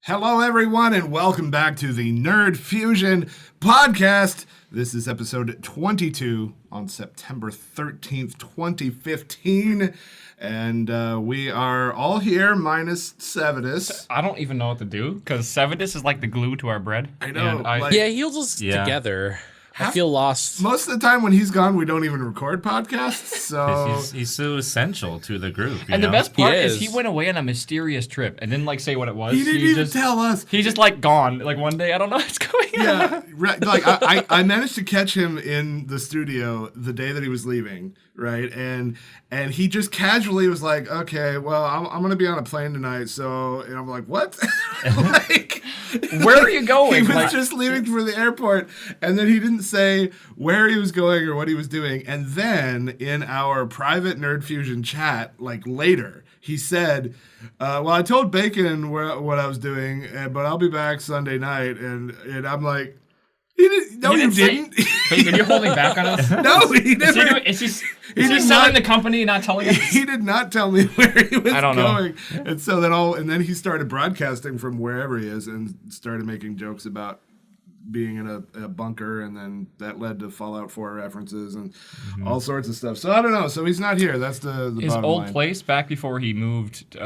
Hello, everyone, and welcome back to the Nerd Fusion podcast. This is episode 22 on September 13th, 2015. And we are all here minus Sevidus. I don't even know what to do because Sevidus is like the glue to our bread. I know. Yeah, he holds us together. I feel lost. Most of the time when he's gone, we don't even record podcasts. So he's so essential to the group. And the best part is he went away on a mysterious trip and didn't like say what it was. He didn't even tell us. He's just like gone. Like one day, I don't know what's going on. Yeah, right. Like I managed to catch him in the studio the day that he was leaving, right? And he just casually was like, "Okay, well, I'm gonna be on a plane tonight." So, and I'm like, "What?" Like, where are you going? He was just leaving for the airport, and then he didn't say where he was going or what he was doing. And then in our private Nerd Fusion chat, like later, he said, well, I told Bacon what I was doing, but I'll be back Sunday night. And I'm like, you didn't. Bacon, you're holding back on us? No, he never. Is he selling the company and not telling us? He did not tell me where he was going. Know. And so then he started broadcasting from wherever he is and started making jokes about being in a bunker, and then that led to Fallout 4 references and all sorts of stuff. So I don't know. So he's not here. That's the his bottom old line. place back before he moved.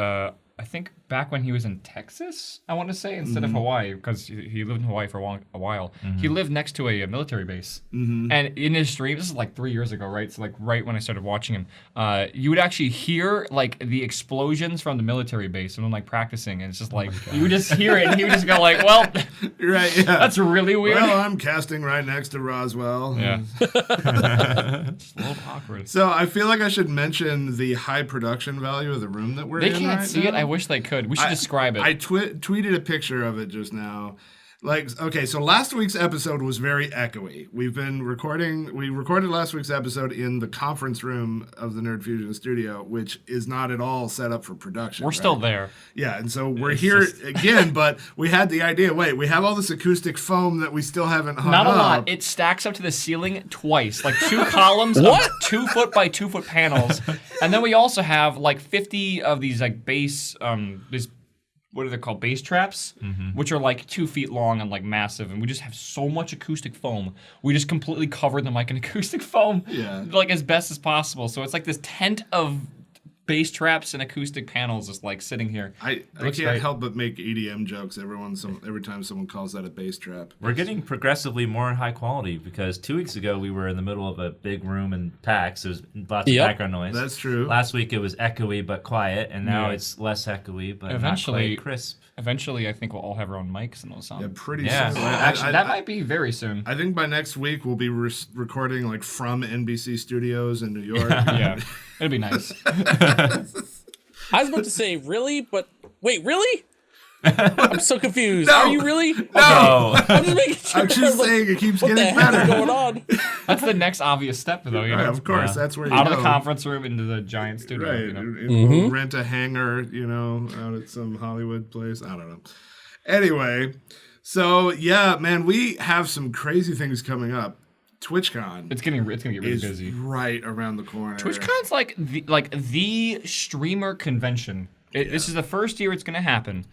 I think back when he was in Texas, I want to say, instead of Hawaii, because he lived in Hawaii for a while. He lived next to a military base. And in his stream, this is like 3 years ago, right? So like right when I started watching him, you would actually hear like the explosions from the military base when like practicing. And it's just like, you would just hear it and he would just go like, well, right, yeah. That's really weird. Well, I'm casting right next to Roswell. Yeah. It's a little awkward. So I feel like I should mention the high production value of the room that we're in. They can't see now. it. I wish they could. We should describe it. I tweeted a picture of it just now. Like, okay, so last week's episode was very echoey. We recorded last week's episode in the conference room of the Nerd Fusion studio, which is not at all set up for production. We're still there. Yeah, and so we're here again, but we had the idea, we have all this acoustic foam that we still haven't hung up. Not a lot. It stacks up to the ceiling twice, like 2 columns of 2 foot by 2 foot panels. And then we also have like 50 of these like bass, what are they called? Bass traps, which are like 2 feet long and like massive. And we just have so much acoustic foam. We just completely covered the mic in acoustic foam, like as best as possible. So it's like this tent of bass traps and acoustic panels just like sitting here. I can't help but make EDM jokes every time someone calls that a bass trap. We're getting progressively more high quality because 2 weeks ago we were in the middle of a big room in PAX. There was lots of background noise. That's true. Last week it was echoey but quiet, and now it's less echoey but not quite crisp. Eventually, I think we'll all have our own mics and they'll sound. Yeah, pretty soon. Actually, that might be very soon. I think by next week we'll be recording like from NBC studios in New York. Yeah, it'd be nice. I was about to say, really? But wait, really? I'm so confused. No. Are you really? No! I'm just making sure. I'm just saying it keeps what getting the heck is better. going on? That's the next obvious step, though. You know? Right, of course, that's where you out go. of the conference room into the giant studio. Right, You know? and we'll rent a hangar, out at some Hollywood place. I don't know. Anyway, so yeah, man, we have some crazy things coming up. TwitchCon. It's gonna get really busy. Right around the corner. TwitchCon's like the streamer convention. This is the first year it's gonna happen.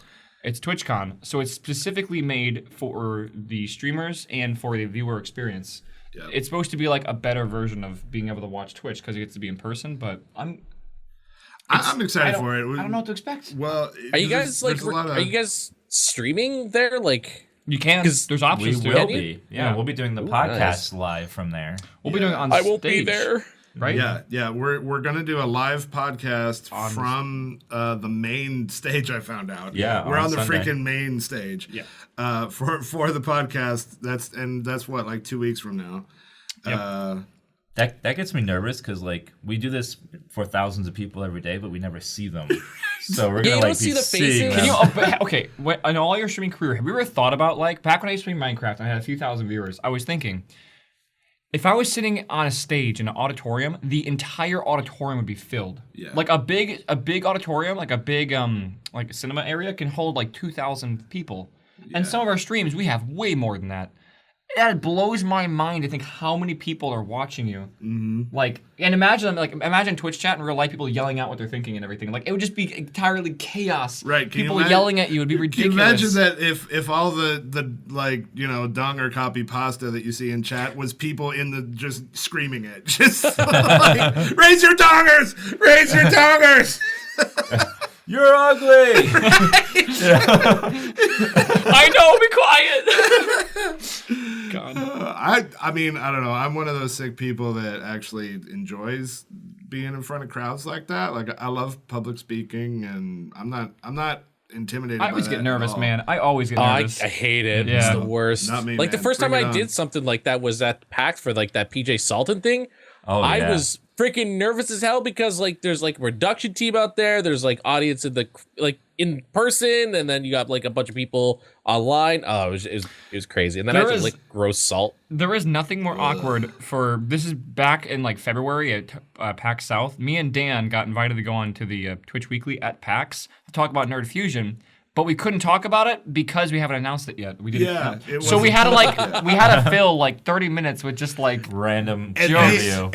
It's TwitchCon, so it's specifically made for the streamers and for the viewer experience. Yep. It's supposed to be like a better version of being able to watch Twitch because it gets to be in person. But I'm excited for it. I don't know what to expect. Well, are you guys are you guys streaming there? Like, you can. There's options. We will be. Yeah, we'll be doing the podcast live from there. We'll be doing it on stage. I won't be there. Right? Yeah. We're gonna do a live podcast from the main stage. I found out. Yeah, we're on the Sunday. freaking main stage. Yeah. For the podcast. That's what, like 2 weeks from now. That gets me nervous because like we do this for thousands of people every day, but we never see them. So we're gonna like see be the seeing faces? them. Okay, in all your streaming career, have you ever thought about, like, back when I streamed Minecraft and I had a few thousand viewers, I was thinking, if I was sitting on a stage in an auditorium, the entire auditorium would be filled. Yeah. Like a big auditorium, like a big like cinema area can hold like 2,000 people. And some of our streams, we have way more than that. That blows my mind to think how many people are watching you. Like, and imagine Twitch chat in real life, people yelling out what they're thinking and everything. Like, it would just be entirely chaos. Right? People yelling at you would be ridiculous. Can you imagine that if all the like dung or copy pasta that you see in chat was people in the just screaming it, just like, raise your dongers, raise your dongers. You're ugly. I know. Be quiet. God. I mean, I don't know. I'm one of those sick people that actually enjoys being in front of crowds like that. Like, I love public speaking, and I'm not intimidated. I always by get that nervous, at all. man. I always get nervous. I hate it. Yeah. It's the worst. Not me, like the man. first Bring time it I on. did something like that was at PAX for like that PJ Sultan thing. Oh, I yeah. was freaking nervous as hell because like there's like production team out there, there's like audience in the like in person, and then you got like a bunch of people online. Oh, it was crazy. And then I There had is- to like gross salt. There is nothing more awkward for this is back in like February at PAX South. Me and Dan got invited to go on to the Twitch Weekly at PAX to talk about Nerd Fusion, but we couldn't talk about it because we haven't announced it yet. We didn't. Yeah, it So we wasn't had to public like yet. we had to fill like 30 minutes with just like Random And review.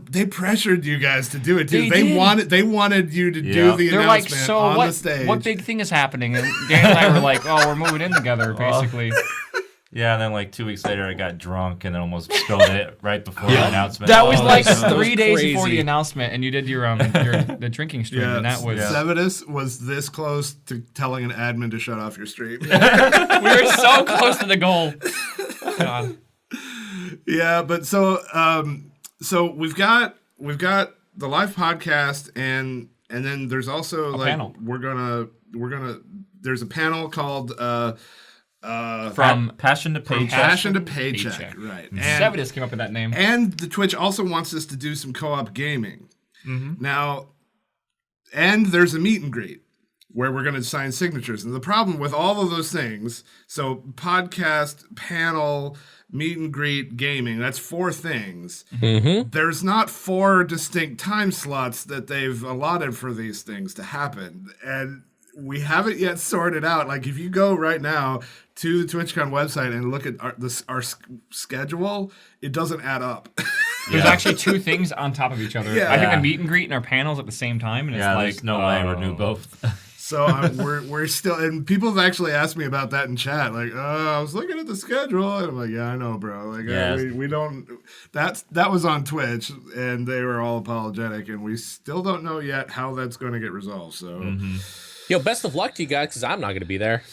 they pressured you guys to do it too. They did. They wanted you to Yeah. do the they're like, announcement so on what? the stage. What big thing is happening? And Dan and I were like, oh, we're moving in together, basically. Yeah, and then like 2 weeks later, I got drunk and then almost spilled it right before the announcement. That was Oh, like that's- 3 days before crazy. the announcement, and you did your the drinking stream, Yeah, and that was Sevidus was this close to telling an admin to shut off your stream. we were so close to the goal. God. Yeah, but so we've got the live podcast and then there's also like panel. we're gonna there's a panel called From Passion to Paycheck. Passion to Paycheck, right? And Sevidus came up with that name. and the Twitch also wants us to do some co-op gaming. Now, and there's a meet and greet where we're going to sign signatures. And the problem with all of those things, so podcast, panel, meet and greet, gaming, that's 4 things. There's not 4 distinct time slots that they've allotted for these things to happen. And we haven't yet sorted out. Like, if you go right now to the TwitchCon website and look at our schedule, it doesn't add up. There's actually 2 things on top of each other. Yeah. I think the meet and greet and our panels at the same time, and it's Yeah, like there's no way we're doing both. So we're still, and people have actually asked me about that in chat. Like, I was looking at the schedule, and I'm like, yeah, I know, bro. Like, Yes. we don't. That was on Twitch, and they were all apologetic, and we still don't know yet how that's going to get resolved. So, Yo, best of luck to you guys because I'm not gonna be there.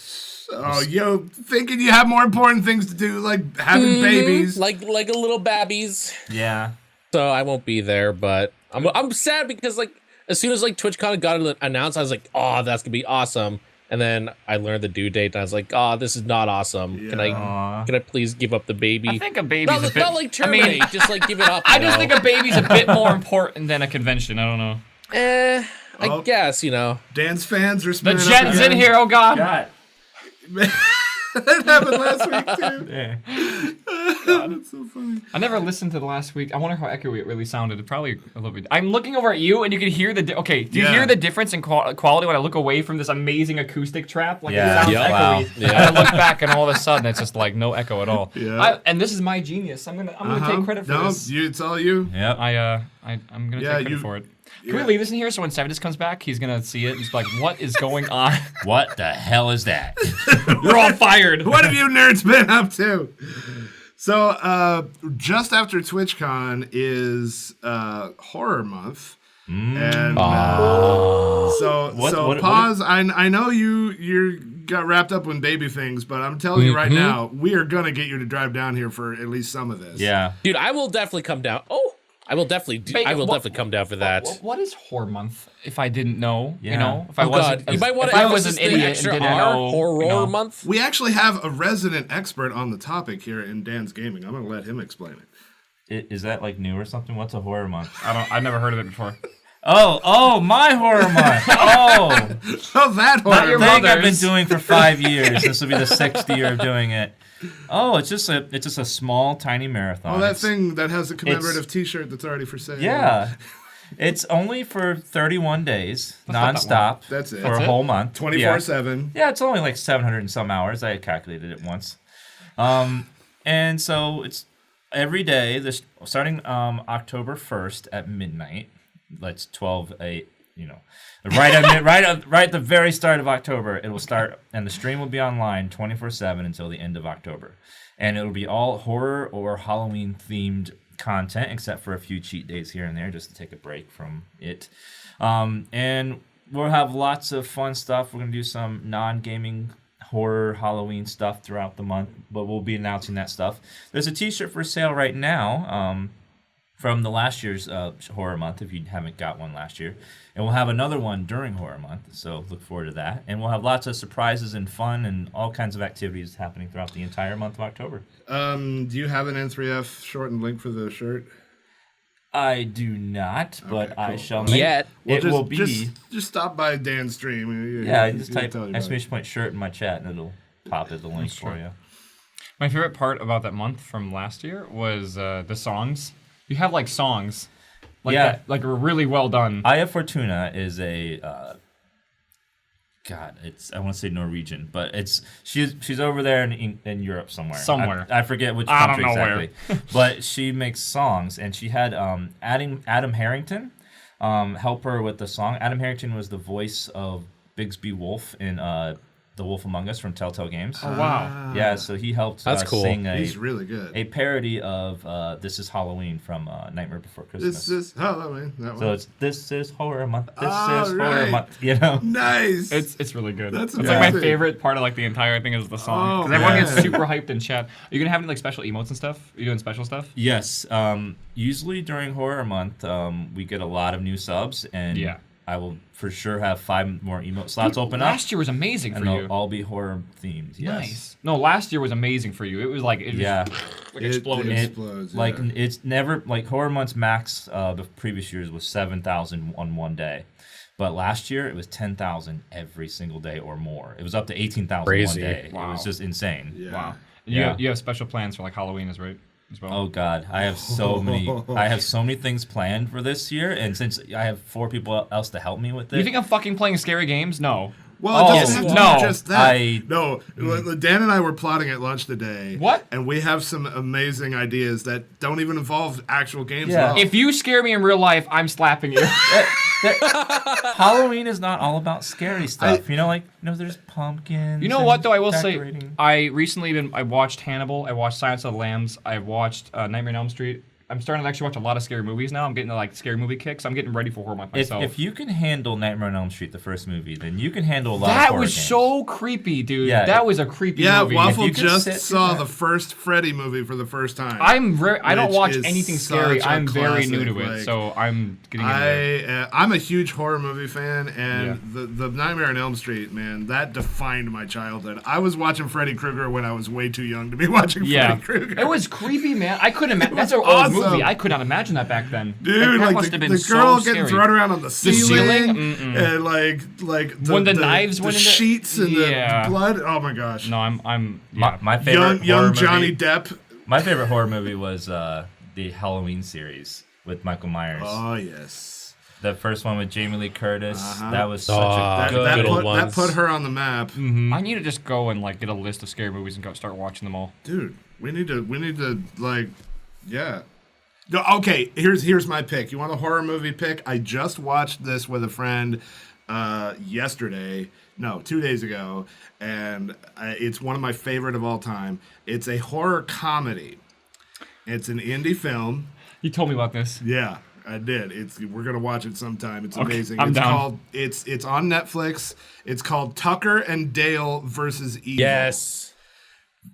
thinking you have more important things to do, like having babies. Like a little babbies. Yeah. So I won't be there, but I'm sad because like as soon as like TwitchCon got announced, I was like, oh, that's gonna be awesome. And then I learned the due date, and I was like, oh, this is not awesome. Can I please give up the baby? I think a baby's not, a bit. not like terminate, just like give it up. I just think a baby's a bit more important than a convention. I don't know. I guess Dan's fans are The spinning up Jet's in again. here. Oh God. God. That happened last week too. Yeah. God, it's so funny. I never listened to the last week. I wonder how echoey it really sounded. It probably a little bit. I'm looking over at you, and you can hear the. Okay, do you Yeah. hear the difference in quality when I look away from this amazing acoustic trap? Like Yeah. it sounds Yeah. echoey. Wow. And I look back, and all of a sudden, it's just like no echo at all. Yeah. And this is my genius. I'm gonna take credit for No, this. it's all you. Yep. I'm gonna Yeah, take credit you- for it. Can we leave this in here so when Sevidus comes back, he's gonna see it and he's like, "What is going on? What the hell is that? You're all fired." What have you nerds been up to? So, just after TwitchCon is Horror Month. And What- pause. I know you got wrapped up in baby things, but I'm telling you right now, we are gonna get you to drive down here for at least some of this. Yeah. dude, I will definitely come down. I will definitely Wait, I will what- definitely come down for that. What is Horror Month? If I didn't know, you Yeah. know, if I Oh wasn't, God, you might want if to I was an idiot and extra didn't R, know, horror you know. month. We actually have a resident expert on the topic here in Dan's Gaming. I'm gonna let him explain it. Is that like new or something? What's a horror month? I've never heard of it before. Oh, my horror month. Oh, Oh, that horror. your thing I've been mother's. doing for 5 years. This will be the 6th year of doing it. Oh, it's just a small, tiny marathon. Oh, that It's- thing that has a commemorative T-shirt that's already for sale. Yeah. It's only for 31 days, not that nonstop. That's it. For That's a it? whole month. 24/7. Yeah, it's only like 700 and some hours. I calculated it once. And so it's every day, this starting October 1st at midnight. That's 12/8. Right at the very start of October, it will start, and the stream will be online 24/7 until the end of October, and it will be all horror or Halloween themed content, except for a few cheat days here and there, just to take a break from it. And we'll have lots of fun stuff. We're gonna do some non-gaming horror Halloween stuff throughout the month, but we'll be announcing that stuff. There's a T-shirt for sale right now. From the last year's Horror Month, if you haven't got one last year. And we'll have another one during Horror Month, so look forward to that. And we'll have lots of surprises and fun and all kinds of activities happening throughout the entire month of October. Do you have an N3F shortened link for the shirt? I do not, but Okay, I cool. shall make Yet. it will be... Just stop by Dan's stream. Yeah, just type tell everybody. exclamation point shirt in my chat, and it'll pop as the link for you. My favorite part about that month from last year was the songs. You have like songs, like Yeah. that, like really well done. Aya Fortuna is a I want to say Norwegian, but she's over there in Europe somewhere. Somewhere. I forget which I don't country know exactly. But she makes songs, and she had Adam Harrington help her with the song. Adam Harrington was the voice of Bigsby Wolf in The Wolf Among Us from Telltale Games. Oh wow! Yeah, so he helped That's cool. sing He's really good. a parody of This Is Halloween from Nightmare Before Christmas. This is Halloween. That So one. it's This Is Horror Month. This Oh, is Horror right. Month. You know. Nice. It's really good. That's it's like my amazing. favorite part of like the entire thing is the song Oh, because everyone man. gets super hyped in chat. Are you gonna have any like special emotes and stuff? Are you doing special stuff? Yes. Usually during Horror Month, we get a lot of new subs, and Yeah. I will for sure have 5 more emote slots open up, Last year was amazing and for they'll you. all be horror themed. Yes. Nice. No, last year was amazing for you. It was like it Yeah. just, like It exploded. explodes. Like yeah. it's never like Horror Month's max the previous years was 7,000 on one day. But last year it was 10,000 every single day or more. It was up to 18,000 one Crazy. day. It Wow. was just insane. Yeah. Wow. Yeah. You have special plans for like Halloween as well. Oh God, I have so many things planned for this year, and since I have 4 people else to help me with it, You think I'm fucking playing scary games? No. Well, Oh, it doesn't have to no. be just that. I- No, Dan and I were plotting at lunch today. What? And we have some amazing ideas that don't even involve actual games Yeah. at all. If you scare me in real life, I'm slapping you. Halloween is not all about scary stuff. There's pumpkins. You know and what though? I will decorating. say, I recently I watched Hannibal. I watched Silence of the Lambs. I watched Nightmare on Elm Street. I'm starting to actually watch a lot of scary movies now. I'm getting to like scary movie kicks. I'm getting ready for horror month myself. If you can handle Nightmare on Elm Street, the first movie, then you can handle a lot of that horror was games. so creepy, dude. Yeah, that was a creepy yeah, movie. Waffle you can just sit through saw that. the first Freddy movie for the first time. I don't Which watch is anything such scary. a I'm very new classic, to it, like, so I'm getting into it. I'm a huge horror movie fan, and Yeah. the Nightmare on Elm Street, man, that defined my childhood. I was watching Freddy Krueger when I was way too young to be watching Yeah, Freddy Krueger. it was creepy, man. I couldn't imagine. That's an old awesome. movie. I could not imagine that back then. Dude, that like must have been the so girl getting scary. thrown around on the ceiling, ceiling? and like When the knives the went into- sheets and Yeah. the blood. Oh my gosh! No, I'm yeah. My favorite young horror Johnny movie. Depp. My favorite horror movie was the Halloween series with Michael Myers. Oh yes, The first one with Jamie Lee Curtis. Uh-huh. That was such Ah, a good. that good old put ones. her on the map, I need to just go and like get a list of scary movies and go start watching them all. dude. We need to like, yeah. No, okay, here's my pick. You want a horror movie pick? I just watched this with a friend yesterday. No, 2 days ago, and it's one of my favorite of all time. It's a horror comedy. It's an indie film. You told me about this. Yeah, I did. We're gonna watch it sometime. It's Okay, amazing. I'm it's down. called it's on Netflix. It's called Tucker and Dale versus Evil. Yes.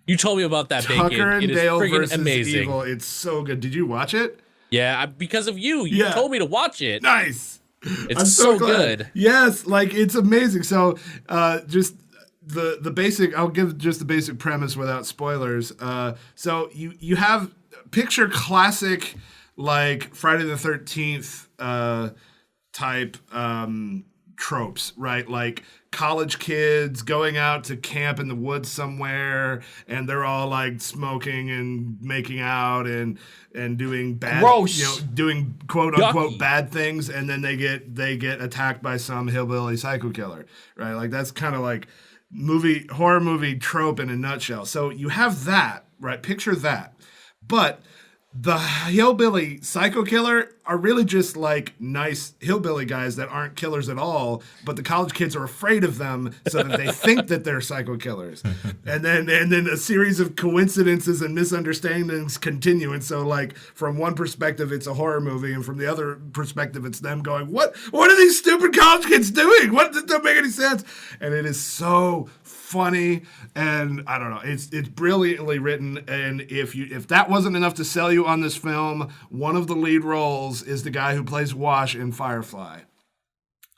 You told me about that, Tucker Bacon. and It is Dale friggin' versus amazing. Evil. It's so good. Did you watch it? Yeah, because of you. You Yeah. told me to watch it. Nice. It's I'm so glad. good. Yes, like it's amazing. So, just the basic. I'll give just the basic premise without spoilers. So you have picture classic like Friday the 13th type tropes, right? Like college kids going out to camp in the woods somewhere, and they're all like smoking and making out and doing bad, Gross. doing quote unquote Yucky. bad things, and then they get attacked by some hillbilly psycho killer, right? Like that's kind of like horror movie trope in a nutshell. So you have that, right? Picture that. But the hillbilly psycho killer are really just like nice hillbilly guys that aren't killers at all, but the college kids are afraid of them so that they think that they're psycho killers. And then a series of coincidences and misunderstandings continue. And so like from one perspective it's a horror movie, and from the other perspective it's them going, What are these stupid college kids doing? What doesn't make any sense? And it is so funny, and I don't know, it's brilliantly written. And if that wasn't enough to sell you on this film, one of the lead roles is the guy who plays Wash in Firefly.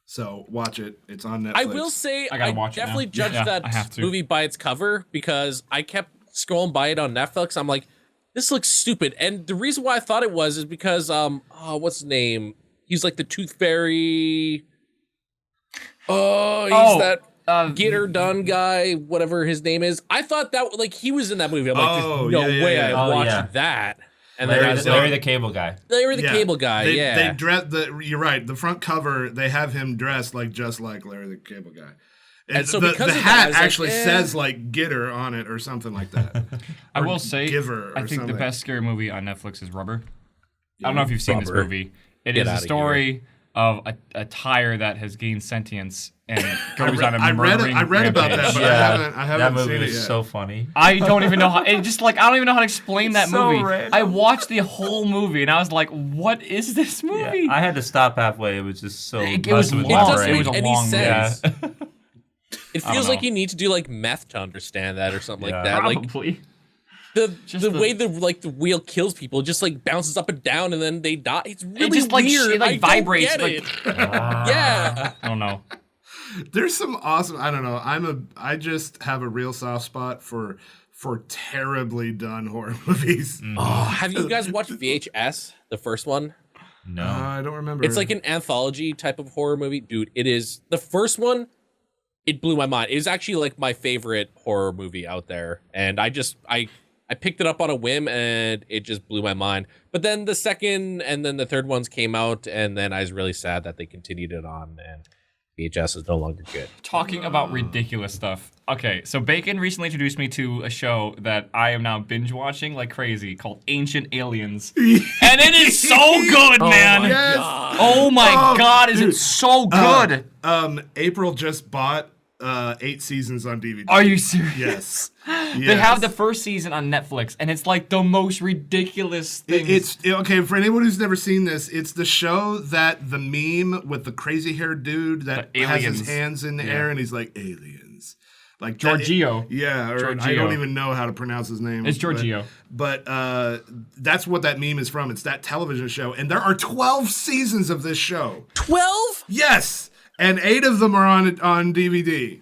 So watch it. It's on Netflix. I will say I gotta watch it definitely now. judged Yeah, I have that to. movie by its cover, because I kept scrolling by it on Netflix. I'm like, this looks stupid. And the reason why I thought it was is because what's his name? He's like the Tooth Fairy. He's that Get Her Done guy, whatever his name is. I thought that like he was in that movie. I'm like, there's no way yeah. I'd watch yeah. that. And then I was Larry like, the Cable Guy. Larry the Cable Guy, They dress you're right. The front cover, they have him dressed just like Larry the Cable Guy. And so the because of that, I hat was like, actually says like "Get Her" on it or something like that. I Or will say, Giver or I think something. the best scary movie on Netflix is Rubber. I don't know if you've seen this Rubber. movie. It Get is a outta story of a tire that has gained sentience and goes on a I murdering read about that, rampage. but I haven't that movie seen it is yet. so funny. I don't even know how. It just like I don't even know how to explain that So movie. random. I watched the whole movie and I was like, "What is this Yeah, movie?" I had to stop halfway. It was just so. It was messing with long. my doesn't brain. It was a make any long sense. Yeah. It don't feels like know. you need to do like meth to understand that or something like Yeah. that. Like Probably. the way the wheel kills people just like bounces up and down and then they die. It's really just like weird. it like I don't vibrates. get Like, it. Yeah. I don't know. There's some awesome. I don't know. I just have a real soft spot for terribly done horror movies. Oh, have you guys watched VHS, the first one? No. I don't remember. It's like an anthology type of horror movie. Dude, it is. The first one, it blew my mind. It was actually like my favorite horror movie out there. And I picked it up on a whim and it just blew my mind. But then the second and then the third ones came out, and then I was really sad that they continued it on, and VHS is no longer good. Talking about ridiculous stuff. Okay, so Bacon recently introduced me to a show that I am now binge watching like crazy called Ancient Aliens. And it is so good, man. Yes. Oh my Oh, God, is dude. it so good? April just bought 8 seasons on DVD. Are you serious? Yes. They have the first season on Netflix, and it's like the most ridiculous thing. Okay, for anyone who's never seen this, it's the show that the meme with the crazy haired dude that The has aliens. his hands in the air and he's like, aliens. Like Giorgio. Yeah, or I Giorgio. don't even know how to pronounce his name. It's Giorgio. But that's what that meme is from. It's that television show. And there are 12 seasons of this show. 12? Yes! And 8 of them are on DVD.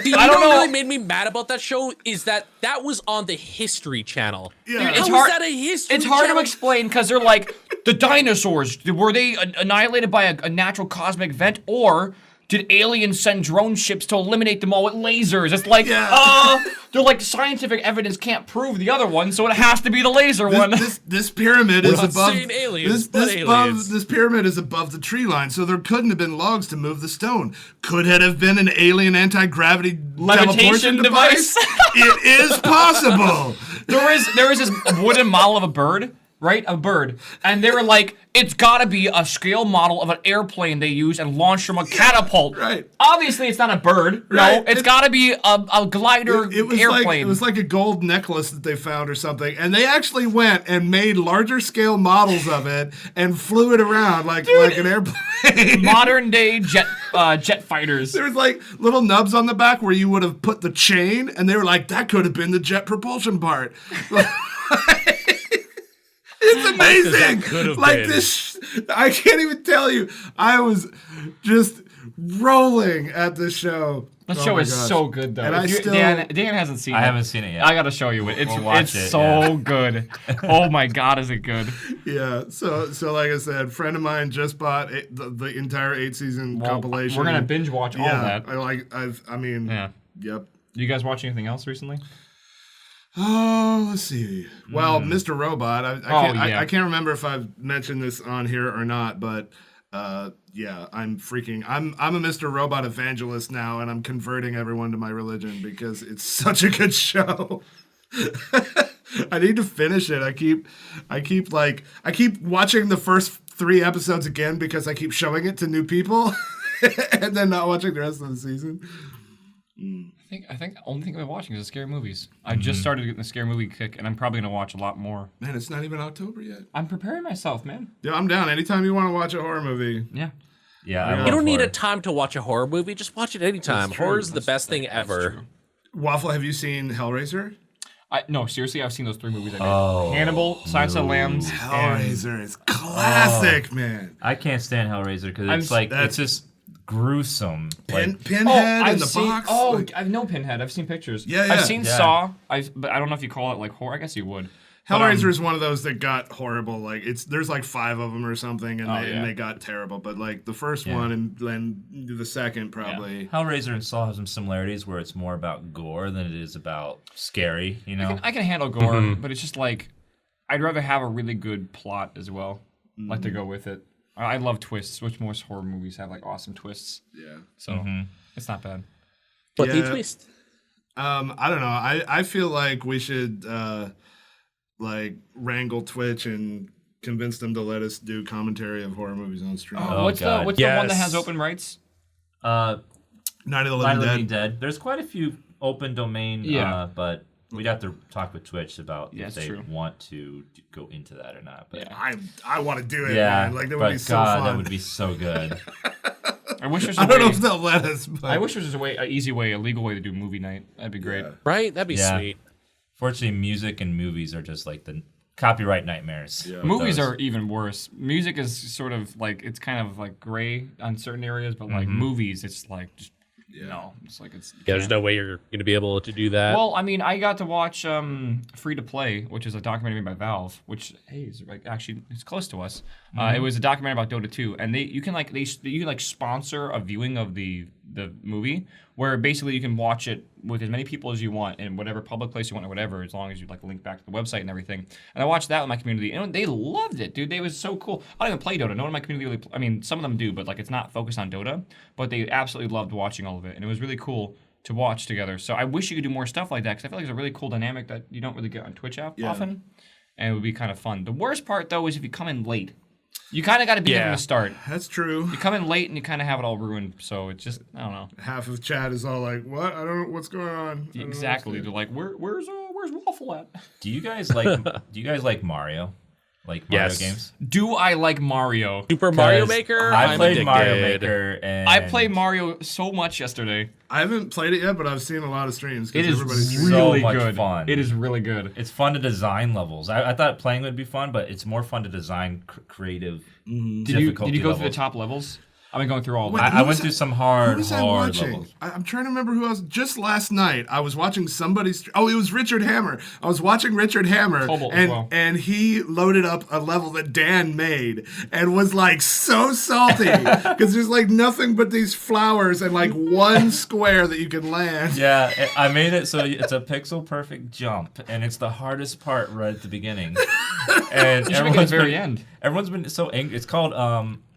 You I know don't what know. really made me mad about that show is that was on the History Channel. Yeah. How It's is hard- that a History It's hard to Channel? explain because they're like, the dinosaurs, were they annihilated by a natural cosmic event, or did aliens send drone ships to eliminate them all with lasers? It's like, they're like, scientific evidence can't prove the other one, so it has to be the laser one. This pyramid is not above saying aliens, but aliens. this pyramid is above the tree line, so there couldn't have been logs to move the stone. Could it have been an alien anti-gravity Levitation teleportation device? It is possible. There is this wooden model of a bird, right? A bird. And they were like, it's gotta be a scale model of an airplane they use and launched from a catapult. Right. Obviously, it's not a bird. Right. No, it's gotta be a glider It was airplane. like a gold necklace that they found or something, and they actually went and made larger scale models of it and flew it around like an airplane. Modern day jet fighters. There was like little nubs on the back where you would have put the chain, and they were like, that could have been the jet propulsion part. It's amazing. could have Like been. this, I can't even tell you. I was just rolling at this show. That Oh show my is gosh. so good, though. And If Dan hasn't seen it. I haven't seen it yet. I gotta show you it. It's We'll watch it's it, so yeah. good. Oh my God, is it good? Yeah. So like I said, friend of mine just bought the entire 8-season Well, compilation. We're gonna binge watch all Yeah. that. I mean. Yeah. Yep. You guys watch anything else recently? Oh, let's see. Well, Mr. Robot. I Oh, yeah. can't remember if I've mentioned this on here or not, but yeah, I'm a Mr. Robot evangelist now, and I'm converting everyone to my religion because it's such a good show. I need to finish it. I keep watching the first 3 episodes again because I keep showing it to new people and then not watching the rest of the season. I think the only thing I've been watching is the scary movies. I just started getting the scary movie kick, and I'm probably gonna watch a lot more. Man, it's not even October yet. I'm preparing myself, man. Yeah, I'm down. Anytime you want to watch a horror movie. Yeah. Yeah, You don't need a time to watch a horror movie. Just watch it anytime. That's true. Horror is the best thing ever. True. Waffle, have you seen Hellraiser? No, seriously, I've seen those 3 movies I made. Oh, Hannibal, Silence of the Lambs, and Hellraiser is classic, man. I can't stand Hellraiser because I'm- it's like that's- it's just gruesome. Like, Pinhead in the seen, box. Oh, like, I know Pinhead. I've seen pictures. Yeah, yeah. I've seen Yeah. Saw. But I don't know if you call it like horror. I guess you would. But, Hellraiser is one of those that got horrible. Like there's like 5 of them or something, and, yeah. and they got terrible. But like the first one and then the second probably. Hellraiser and Saw have some similarities where it's more about gore than it is about scary. You know. I can handle gore, but it's just like I'd rather have a really good plot as well, like to go with it. I love twists, which most horror movies have like awesome twists. Yeah. So it's not bad. But the Yeah. twist. I don't know. I feel like we should like wrangle Twitch and convince them to let us do commentary of horror movies on stream. What's God. the one that Yes. has open rights? Night Night of the of Living the Dead. Living Dead. There's quite a few open domain. Yeah. But we'd have to talk with Twitch about Yeah, if it's they true. want to go into that or not. But Yeah. I want to do it, yeah, man. Like that but would be so God, fun. that would be so good. I wish there's I a don't know way. if they'll let us. But I wish there was an easy way, a legal way to do movie night. That'd be great. Yeah. Right? That'd be Yeah. sweet. Fortunately, music and movies are just like the copyright nightmares. Yeah. with Movies those. are even worse. Music is sort of like it's kind of like gray on certain areas, but like movies, it's like just no, it's like it's. Yeah, there's no way you're going to be able to do that. Well, I mean, I got to watch Free to Play, which is a documentary made by Valve, which is like actually it's close to us. It was a documentary about Dota 2, and you can sponsor a viewing of the movie, where basically you can watch it with as many people as you want in whatever public place you want or whatever, as long as you like link back to the website and everything. And I watched that with my community, and they loved it, dude. They was so cool. I don't even play Dota. No one in my community really. I mean, some of them do, but like it's not focused on Dota. But they absolutely loved watching all of it, and it was really cool to watch together. So I wish you could do more stuff like that because I feel like it's a really cool dynamic that you don't really get on Twitch often, and it would be kind of fun. The worst part though is if you come in late. You kind of got to be there from the start. That's true. You come in late and you kind of have it all ruined. So it's just I don't know. Half of chat is all like, "What? I don't know what's going on." I don't know Exactly. what's They're like, where's Waffle at? Do you guys like Mario? Like Mario Yes. games? Do I like Mario? Super Mario 'Cause Maker? I I'm played addicted. Mario Maker and I played Mario so much yesterday. I haven't played it yet, but I've seen a lot of streams. 'Cause It is everybody's so really much good. fun. It is really good. It's fun to design levels. I thought playing would be fun, but it's more fun to design creative Did you difficulty go levels. through the top levels? I've been going through all of Wait, them. I Who went was through some Who hard was I levels. watching? I'm trying to remember who else. Just last night, I was watching somebody's. Oh, it was Richard Hammer. I was watching Richard Hammer, Cobalt as and well. and he loaded up a level that Dan made, and was like so salty because there's like nothing but these flowers and like one square that you can land. Yeah, I made it so it's a pixel perfect jump, and it's the hardest part right at the beginning. And You should make it at the very end. Everyone's been so angry. It's called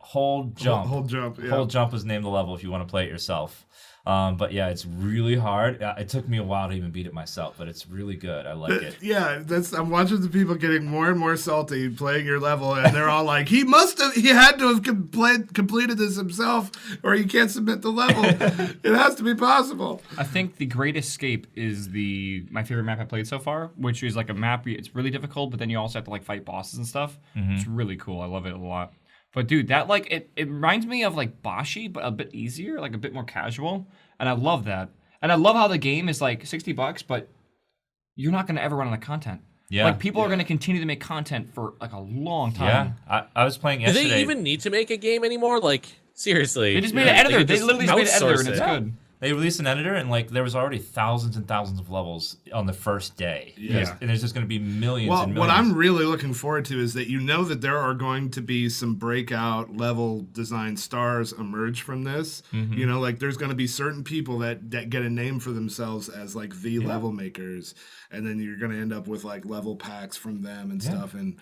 Hold Jump. Hold jump. Yeah. Hold Jump was named the level if you want to play it yourself. But yeah, it's really hard. It took me a while to even beat it myself, but it's really good. I like it. Yeah, I'm watching the people getting more and more salty playing your level, and they're all like, he had to have completed this himself, or he can't submit the level. It has to be possible. I think the Great Escape is my favorite map I played so far, which is like a map. It's really difficult, but then you also have to like fight bosses and stuff. It's really cool. I love it a lot. But dude, that like it reminds me of like Bashi, but a bit easier, like a bit more casual. And I love that. And I love how the game is like $60, but you're not gonna ever run out of content. Yeah. Like people are gonna continue to make content for like a long time. Yeah, I was playing Do yesterday. they even need to make a game anymore? Like, seriously. They just made an editor. could They just literally just made an editor, outsource and it's it. good. They released an editor, and like there was already thousands and thousands of levels on the first day. Yeah. And there's just going to be millions Well, and what millions. I'm really looking forward to is that that there are going to be some breakout level design stars emerge from this. You know, like there's going to be certain people that get a name for themselves as like the level makers, and then you're going to end up with like level packs from them and stuff. And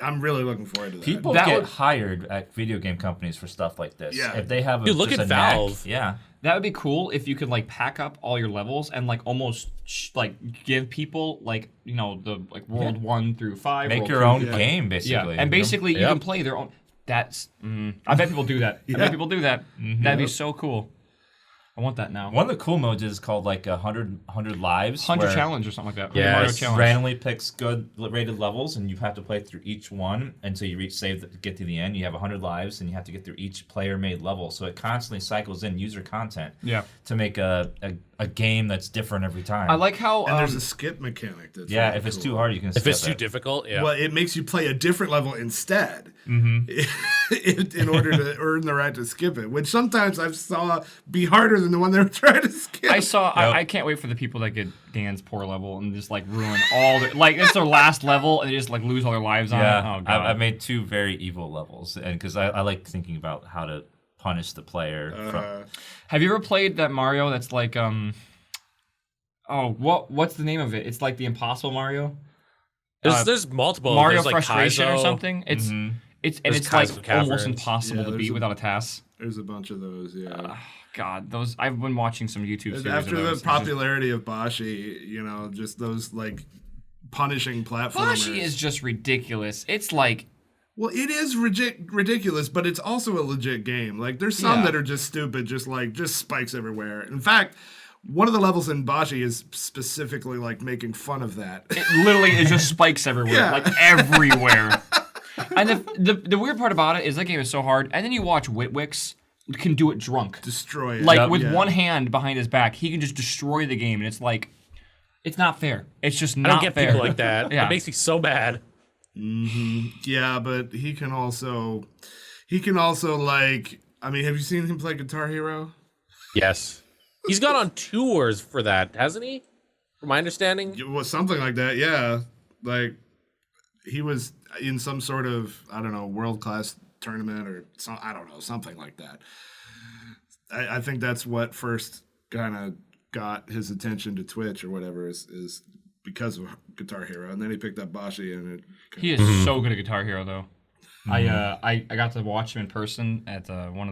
I'm really looking forward to that. People That get would- hired at video game companies for stuff like this. Yeah. If they have Dude, look just at a knack- Valve. Yeah. That would be cool if you could like pack up all your levels and like almost like give people like the like world 1 through 5. Make world your 2 own through- game, Yeah, basically. and basically you Yep. can play their own. That's I bet people do that. I bet people do that. That'd be so cool. I want that now. One of the cool modes is called like 100 lives. 100 where challenge or something like that. Yeah, Mario it's challenge. randomly picks good rated levels, and you have to play through each one until you get to the end. You have 100 lives, and you have to get through each player-made level. So it constantly cycles in user content. Yeah. To make a game that's different every time. I like how And there's a skip mechanic. That's Yeah, really if it's cool. too hard, you can. If it's skip too it. difficult, yeah. Well, it makes you play a different level instead in order to earn the right to skip it, which sometimes I've saw be harder than the one they were trying to skip. I saw. Yep. I can't wait for the people that get Dan's poor level and just like ruin all their like it's their last level and they just like lose all their lives on it. Yeah, Oh god. I've made 2 very evil levels, and because I like thinking about how to punish the player. From, Have you ever played that Mario that's like what's the name of it? It's like the Impossible Mario. There's multiple. Mario there's like Frustration or Kaizo. something. It's There's it's like Kaizo Caverns. almost impossible Yeah, to there's beat a- without a TAS. There's a bunch of those, yeah. God, those I've been watching some YouTube series After of the those. popularity of Bashi, just those like punishing platformers. Bashi is just ridiculous. It's like Well, it is ridiculous, but it's also a legit game. Like, there's some Yeah. that are just stupid, just spikes everywhere. In fact, one of the levels in Bashi is specifically like making fun of that. it literally it just spikes everywhere, Yeah. like everywhere. And the weird part about it is that game is so hard. And then you watch Witwix can do it drunk, Destroy it. like with Yeah. one hand behind his back, he can just destroy the game, and it's like, it's not fair. It's just I not don't get fair. people like that. Yeah. It makes me so mad. Yeah, but he can also like. I mean, have you seen him play Guitar Hero? Yes. He's gone on tours for that, hasn't he? From my understanding. Well, something like that. Yeah, like he was in some sort of world class tournament or I don't know, something like that. I think that's what first kind of got his attention to Twitch or whatever is because of Guitar Hero, and then he picked up Bashi and it. He is so good at Guitar Hero, though. I got to watch him in person at one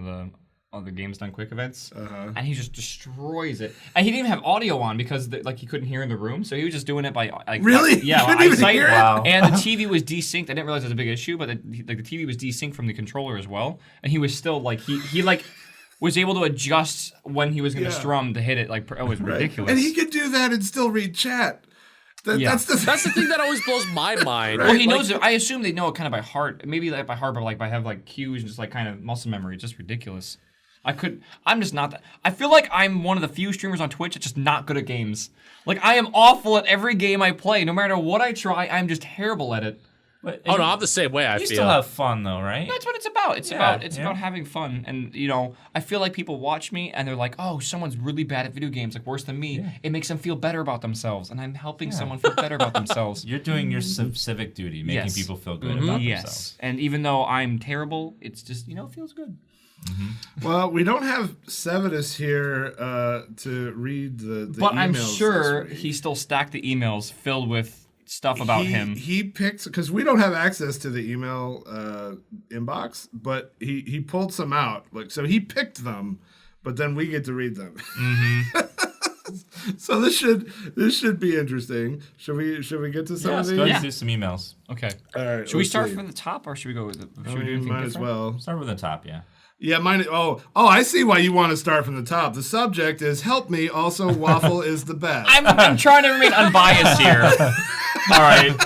of the Games Done Quick events, and he just destroys it. And he didn't even have audio on because he couldn't hear in the room, so he was just doing it by like Really? yeah, Couldn't even eyesight. hear it? Wow. And the TV was desynced. I didn't realize it was a big issue, but the TV was desynced from the controller as well, and he was still he was able to adjust when he was going to Yeah. strum to hit it. Like it was ridiculous. And he could do that and still read chat. Yeah. That's the That's the thing that always blows my mind. Well, he Like, knows it. I assume they know it kind of by heart. Maybe like by heart, but like by have like cues and just like kind of muscle memory. It's just ridiculous. I'm just not that. I feel like I'm one of the few streamers on Twitch that's just not good at games. Like I am awful at every game I play. No matter what I try, I'm just terrible at it. But Oh no, I'm the same way. I you feel. still have fun though, right? That's what it's about. It's Yeah, about having fun. And I feel like people watch me and they're like, oh, someone's really bad at video games, like worse than me. Yeah. It makes them feel better about themselves, and I'm helping someone feel better about themselves. You're doing your civic duty, making Yes. people feel good about Yes. themselves. And even though I'm terrible, it's just it feels good. Well, we don't have Sevidus here to read the But I'm emails sure this week. he still stacked the emails filled with stuff about him. He picked because we don't have access to the email inbox, but he pulled some out. So he picked them, but then we get to read them. So this should be interesting. Should we get to some Yeah, of let's these? go ahead Yeah. and do some emails. Okay. All right. Should we let's start see. from the top or should we go with I should we do mean, anything might as different? well. Start with the top, yeah. Yeah, mine. Oh, I see why you want to start from the top. The subject is "Help me." Also, waffle is the best. I'm trying to remain unbiased here. All right.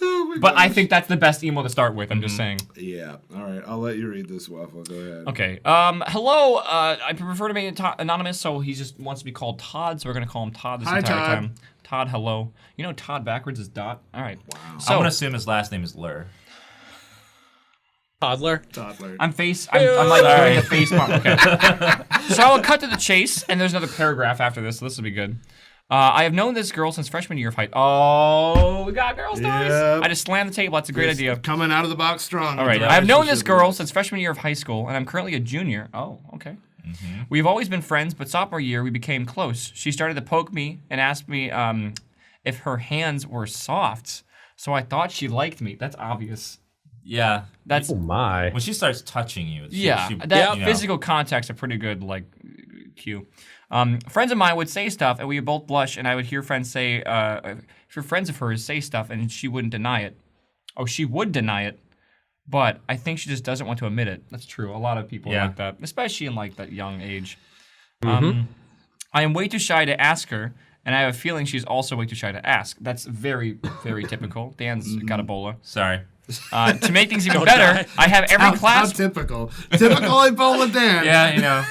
Oh my But I gosh. think that's the best email to start with. I'm just saying. Yeah. All right. I'll let you read this, waffle. Go ahead. Okay. Hello. I prefer to remain anonymous, so he just wants to be called Todd, so we're gonna call him Todd this Hi, entire Todd. time. Todd, hello. Todd backwards is Dot. All right. Wow. I'm So gonna assume his last name is Lur. Toddler. Toddler. I'm like doing the face bump. Okay. So I'll cut to the chase, and there's another paragraph after this, so this will be good. I have known this girl since freshman year of high. Oh, we got girl stories. Yep. I just slammed the table. That's a great idea. Coming out of the box strong. All right. I have known this girl since freshman year of high school, and I'm currently a junior. Oh, okay. We've always been friends, but sophomore year we became close. She started to poke me and asked me if her hands were soft. So I thought she liked me. That's obvious. Yeah. That's Oh my. When she starts touching you. yeah. That physical contact's a pretty good like cue. Friends of mine would say stuff, and we would both blush, and I would hear friends say, for friends of hers say stuff, and she wouldn't deny it. Oh, she would deny it, but I think she just doesn't want to admit it. That's true. A lot of people are like that, especially in like that young age. I am way too shy to ask her, and I have a feeling she's also way too shy to ask. That's very, very typical. Dan's got Ebola. Sorry. To make things even better, I have every class. How typical. Typical Ebola Dan. Yeah, you know,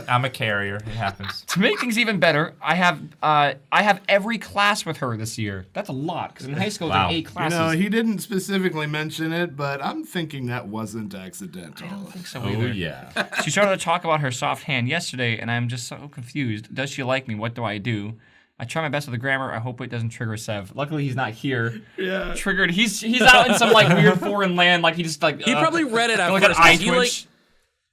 I'm a carrier. It happens. To make things even better, I have every class with her this year. That's a lot because in high school there are 8 classes. You know, he didn't specifically mention it, but I'm thinking that wasn't accidental. I don't think so Oh, either. yeah. She started to talk about her soft hand yesterday, and I'm just so confused. Does she like me? What do I do? I try my best with the grammar. I hope it doesn't trigger Sev. Luckily, he's not here. Yeah. Triggered. He's out in some like weird foreign land. Like he just like He probably read it at like an first. eye He twitch.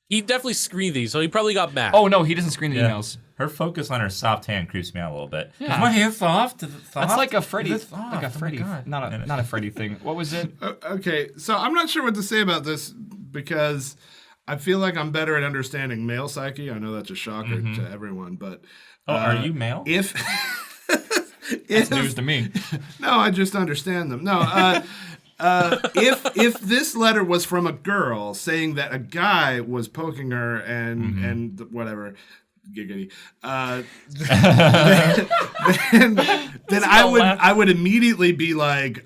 he definitely screened these, so he probably got mad. Oh no, he doesn't screen the Yeah. emails. Her focus on her soft hand creeps me out a little bit. Yeah. Is my hand soft? Is it soft? That's like a Freddy, Is it soft? like a Oh my Freddy, God. not a Freddy thing. What was it? Okay, so I'm not sure what to say about this because I feel like I'm better at understanding male psyche. I know that's a shocker to everyone, but Oh, are you male? if It's news to me. no, I just understand them. No, if this letter was from a girl saying that a guy was poking her and whatever, giggity, then I would immediately be like,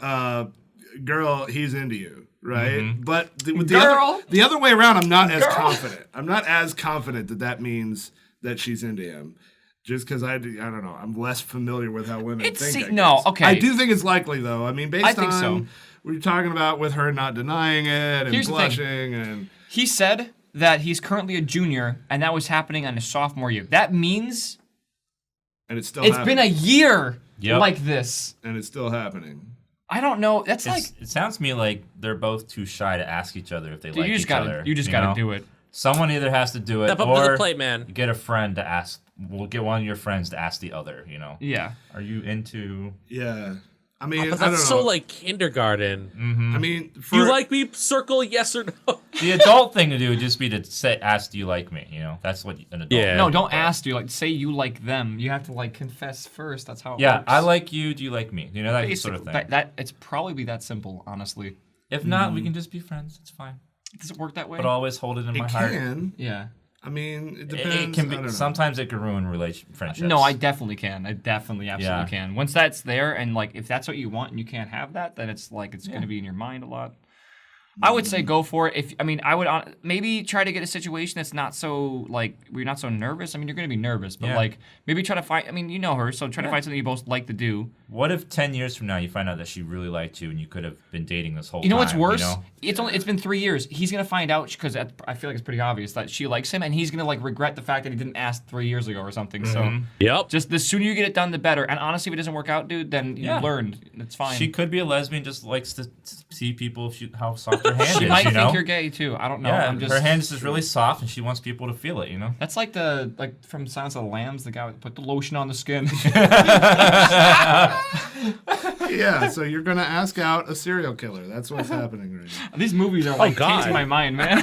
girl, he's into you. Right, but the other way around, I'm not as confident. I'm not as confident that means that she's into him. Just because I don't know, I'm less familiar with how women think. I do think it's likely though. I mean, based on what you're talking about with her not denying it and blushing, and he said that he's currently a junior, and that was happening on his sophomore year. That means, and it's still been a year like this, and it's still happening. I don't know. That's It sounds to me like they're both too shy to ask each other if they like each other. You just gotta do it. Someone either has to do it, Step up or to the plate, man. get a friend to ask. We'll get one of your friends to ask the other. You know. Yeah. Are you into? Yeah, I mean, But I don't know. that's so like kindergarten. I mean, Do you like me? Circle yes or no. The adult thing to do would just be to ask, "Do you like me?" You know, that's what an adult. Yeah. No, don't ask. You like say you like them. You have to like confess first. That's how it Yeah, works. I like you. Do you like me? You know, that sort of thing. That it's probably be that simple, honestly. If not, we can just be friends. It's fine. Does it work that way? But always hold it in my it heart. can. Yeah. I mean, it It depends. can I don't be. know. Sometimes it can ruin friendships. No, I definitely can. I definitely, absolutely Yeah. can. Once that's there, and like if that's what you want, and you can't have that, then it's like it's going to be in your mind a lot. I would say go for it. I would maybe try to get a situation that's not so like where you're not so nervous. I mean, you're going to be nervous, but like maybe try to find. I mean, you know her, so try to find something you both like to do. What if 10 years from now you find out that she really liked you and you could have been dating this whole time? You know what's worse? You know? It's been 3 years. He's gonna find out because I feel like it's pretty obvious that she likes him, and he's gonna like regret the fact that he didn't ask 3 years ago or something. So Yep. just the sooner you get it done, the better. And honestly, if it doesn't work out, dude, then you learned. It's fine. She could be a lesbian, just likes to see people how soft her hand She is. might you think know? you're gay too. I don't know. Yeah, I'm just, her hand is just really soft, and she wants people to feel it. You know. That's like from Silence of the Lambs, the guy that put the lotion on the skin. Yeah, so you're gonna ask out a serial killer. That's what's happening right now. These movies are like God. changing my mind, man.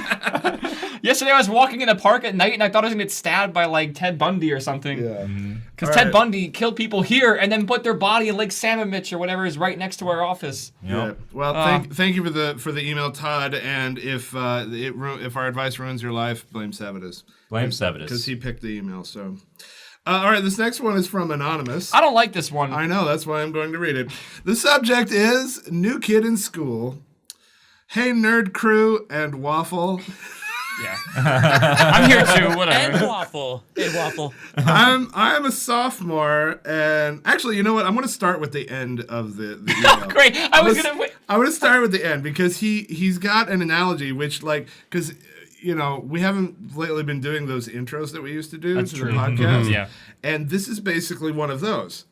Yesterday I was walking in the park at night and I thought I was gonna get stabbed by like Ted Bundy or something. Yeah. Because All Ted right. Bundy killed people here and then put their body in Lake Sammamish or whatever is right next to our office. Yeah. Well, thank you for the email, Todd. And if if our advice ruins your life, blame Savitas. Blame Savitas. Because he picked the email. So, all right, this next one is from Anonymous. I don't like this one. I know, that's why I'm going to read it. The subject is new kid in school. Hey, nerd crew and waffle. Yeah. I'm here too. And Whatever. waffle. And waffle. I'm a sophomore, and actually, you know what? I'm going to start with the end of the email. Great. I was gonna wait. I'm going to start with the end because he's got an analogy which, like, because we haven't lately been doing those intros that we used to do That's to true. the podcast. Yeah. And this is basically one of those.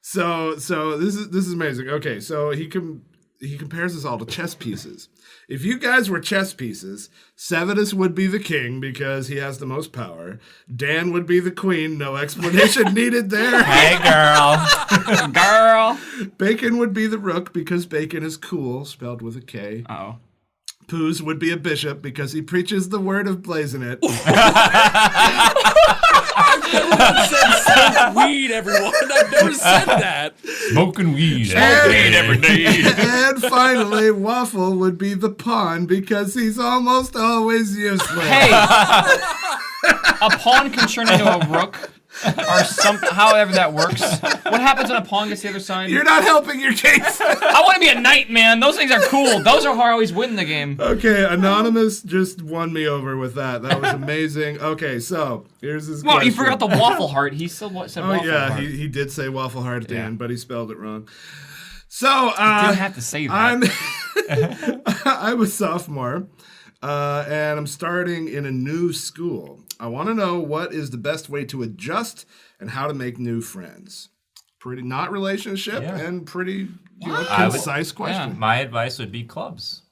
So this is amazing. Okay, so he compares us all to chess pieces. If you guys were chess pieces, Severus would be the king because he has the most power. Dan would be the queen, no explanation needed there. Hey, girl. Girl. Bacon would be the rook because bacon is cool, spelled with a K. Oh. Poos would be a bishop because he preaches the word of blazing it. Weed, everyone. I've never said that. Smoking weed. every day. And finally, Waffle would be the pawn because he's almost always useless. Hey. A pawn can turn into a rook. Or however that works. What happens when a pawn gets the other side? You're not helping your case. I want to be a knight, man. Those things are cool. Those are how I always win the game. Okay, Anonymous just won me over with that. That was amazing. Okay, so here's his Well, question. you forgot the waffle heart. He still said Oh, waffle yeah, heart. he did say Waffle Heart at the Yeah. end, but he spelled it wrong. So, Didn't have to say that. I'm a sophomore, and I'm starting in a new school. I want to know what is the best way to adjust and how to make new friends. Pretty not relationship and pretty concise question. My advice would be clubs.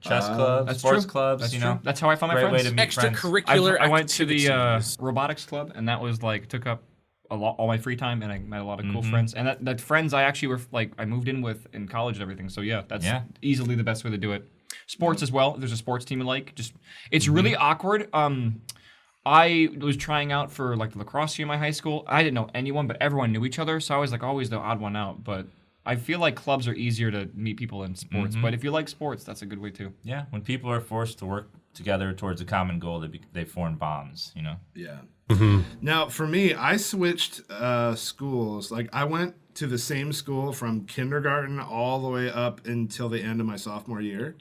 Chess clubs, That's sports true. clubs. That's true. That's how I found my Great way friends. to meet friends. Extracurricular I went to the activities. robotics club, and that was like took up all my free time, and I met a lot of cool friends. And that friends I actually were I moved in with in college and everything. So yeah, that's easily the best way to do it. Sports as well. If there's a sports team you like, it's really awkward. I was trying out for like the lacrosse team in my high school. I didn't know anyone, but everyone knew each other, so I was like always the odd one out. But I feel like clubs are easier to meet people in sports. But if you like sports, that's a good way too. Yeah, when people are forced to work together towards a common goal, they form bonds. Yeah. Now, for me, I switched schools. Like, I went to the same school from kindergarten all the way up until the end of my sophomore year.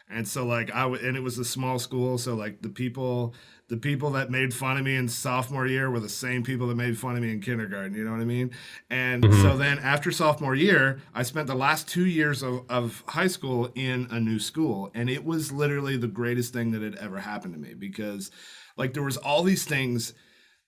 And so, like, and it was a small school, so, like, the people that made fun of me in sophomore year were the same people that made fun of me in kindergarten, you know what I mean? And so then after sophomore year, I spent the last 2 years of high school in a new school. And it was literally the greatest thing that had ever happened to me because, like, there was all these things,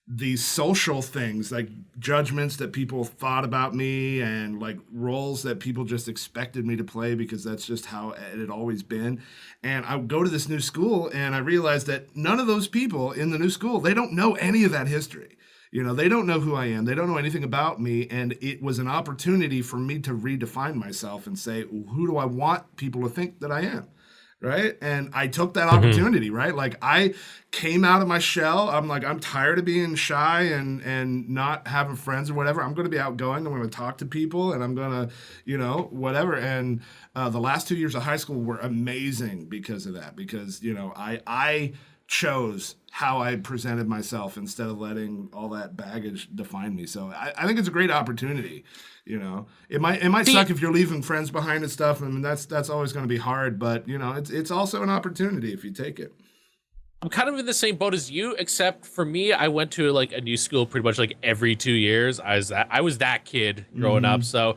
these social things, like judgments that people thought about me and like roles that people just expected me to play because that's just how it had always been. And I would go to this new school and I realized that none of those people in the new school, they don't know any of that history. They don't know who I am. They don't know anything about me. And it was an opportunity for me to redefine myself and say, who do I want people to think that I am? Right. And I took that opportunity, right? Like I came out of my shell. I'm like, I'm tired of being shy and not having friends or whatever. I'm going to be outgoing. I'm going to talk to people and I'm going to, whatever. And the last 2 years of high school were amazing because of that, because, I chose how I presented myself instead of letting all that baggage define me. So I think it's a great opportunity. It might suck if you're leaving friends behind and stuff. I mean, that's always going to be hard, but it's also an opportunity if you take it. I'm kind of in the same boat as you, except for me, I went to like a new school pretty much like every 2 years. I was that kid growing up, so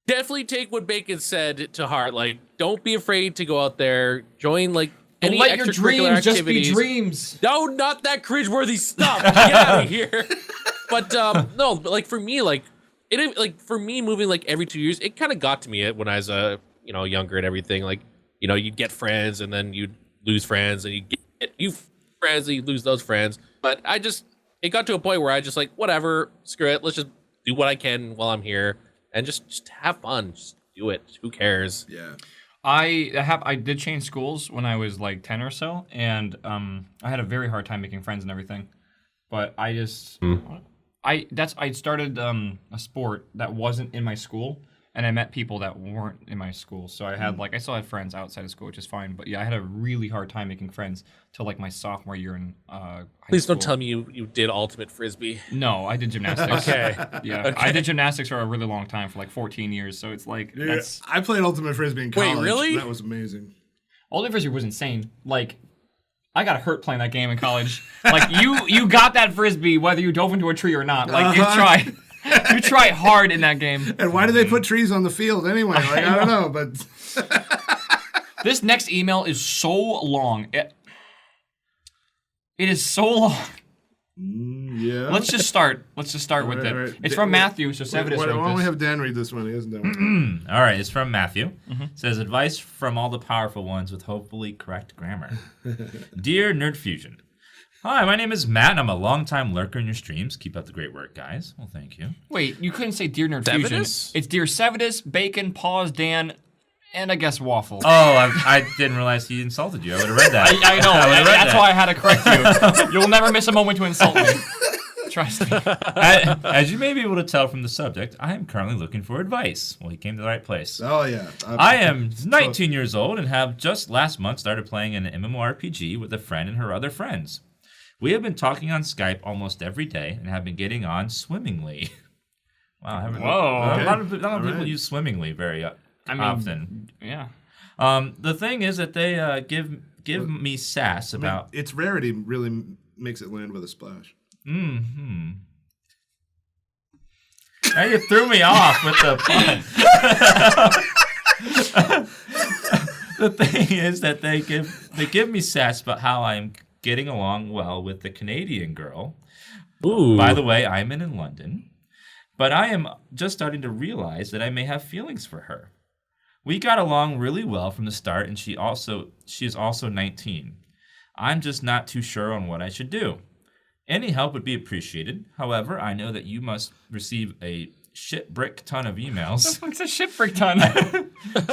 definitely take what Bacon said to heart. Like, don't be afraid to go out there, join like any Let your extracurricular dreams activities. just be dreams. No, not that cringeworthy stuff. Get out of here. But no, but like for me, for me moving like every 2 years, it kind of got to me when I was younger and everything. Like, you'd get friends and then you'd lose friends and you get friends and you lose those friends. But it got to a point where I just like, whatever, screw it. Let's just do what I can while I'm here and just have fun. Just do it. Who cares? Yeah. I did change schools when I was like 10 or so, and I had a very hard time making friends and everything. But I started a sport that wasn't in my school, and I met people that weren't in my school. So I still had friends outside of school, which is fine. But yeah, I had a really hard time making friends till like my sophomore year in high Please school. don't tell me you did ultimate frisbee. No, I did gymnastics. Okay. Yeah, Okay. I did gymnastics for a really long time, for like 14 years. So it's like Dude, that's I played Ultimate Frisbee in college. Wait, really? That was amazing. Ultimate Frisbee was insane. Like, I got hurt playing that game in college. Like you got that frisbee whether you dove into a tree or not. Like you tried hard in that game. And why do they put trees on the field anyway? Like I don't know, but this next email is so long. It is so long. Yeah. Let's just start with it. Right. It's from Matthew, so Sevidus Why wrote don't we this. have Dan read this one? He hasn't done one. All right, it's from Matthew. It says, advice from all the powerful ones with hopefully correct grammar. Dear Nerd Fusion. Hi, my name is Matt, and I'm a longtime lurker in your streams. Keep up the great work, guys. Well, thank you. Wait, you couldn't say Dear Nerd Fusion. Sevidus? It's Dear Sevidus, Bacon, Pause, Dan, and I guess Waffle. Oh, I didn't realize he insulted you. I would have read that. I know. I would've read That's that. why I had to correct you. You'll never miss a moment to insult me. Trust me. As you may be able to tell from the subject, I am currently looking for advice. Well, he came to the right place. Oh yeah. I am 19 years old and have just last month started playing an MMORPG with a friend and her other friends. We have been talking on Skype almost every day and have been getting on swimmingly. Wow. Whoa. A lot of people right. use swimmingly very often. Yeah. The thing is that they give me sass about... its rarity really makes it land with a splash. Mm-hmm. Now you threw me off with the pun. The thing is that they give me sass about how I'm getting along well with the Canadian girl. Ooh. By the way, I'm in London, but I am just starting to realize that I may have feelings for her. We got along really well from the start, and she is also 19. I'm just not too sure on what I should do. Any help would be appreciated. However, I know that you must receive a shit brick ton of emails. What's a shit brick ton?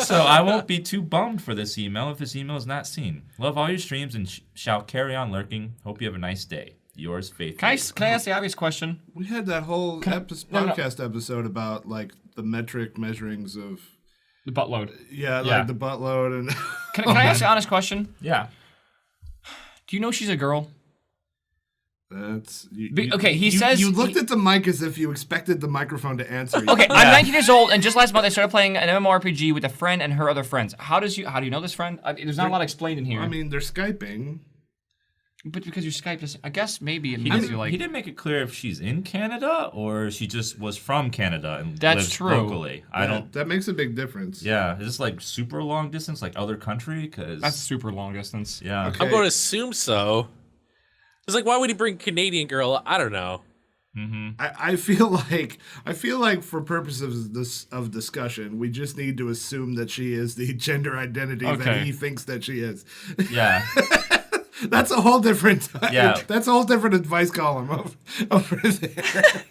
So I won't be too bummed for this email if this email is not seen. Love all your streams and shall carry on lurking. Hope you have a nice day. Yours faithfully. Can I ask the obvious question? We had that whole podcast episode about like the metric measurings of The butt load. like the butt load and. Can I ask you an honest question? Yeah. Do you know she's a girl? That's okay. He says you looked at the mic as if you expected the microphone to answer you. Okay, I'm 19 years old, and just last month I started playing an MMORPG with a friend and her other friends. How do you know this friend? There's not a lot explained in here. I mean, they're Skyping. But because you Skyped, I guess maybe it He means didn't, you like. he didn't make it clear if she's in Canada or she just was from Canada and That's lives true. locally. I don't. That makes a big difference. Yeah, is this like super long distance, like other country? Because That's super long distance. yeah. Okay. I'm going to assume so. It's like, why would he bring Canadian girl? I don't know. I feel like for purposes of discussion, we just need to assume that she is the gender identity that Okay. he thinks that she is. Yeah. That's a whole different. Yeah. That's a whole different advice column over there.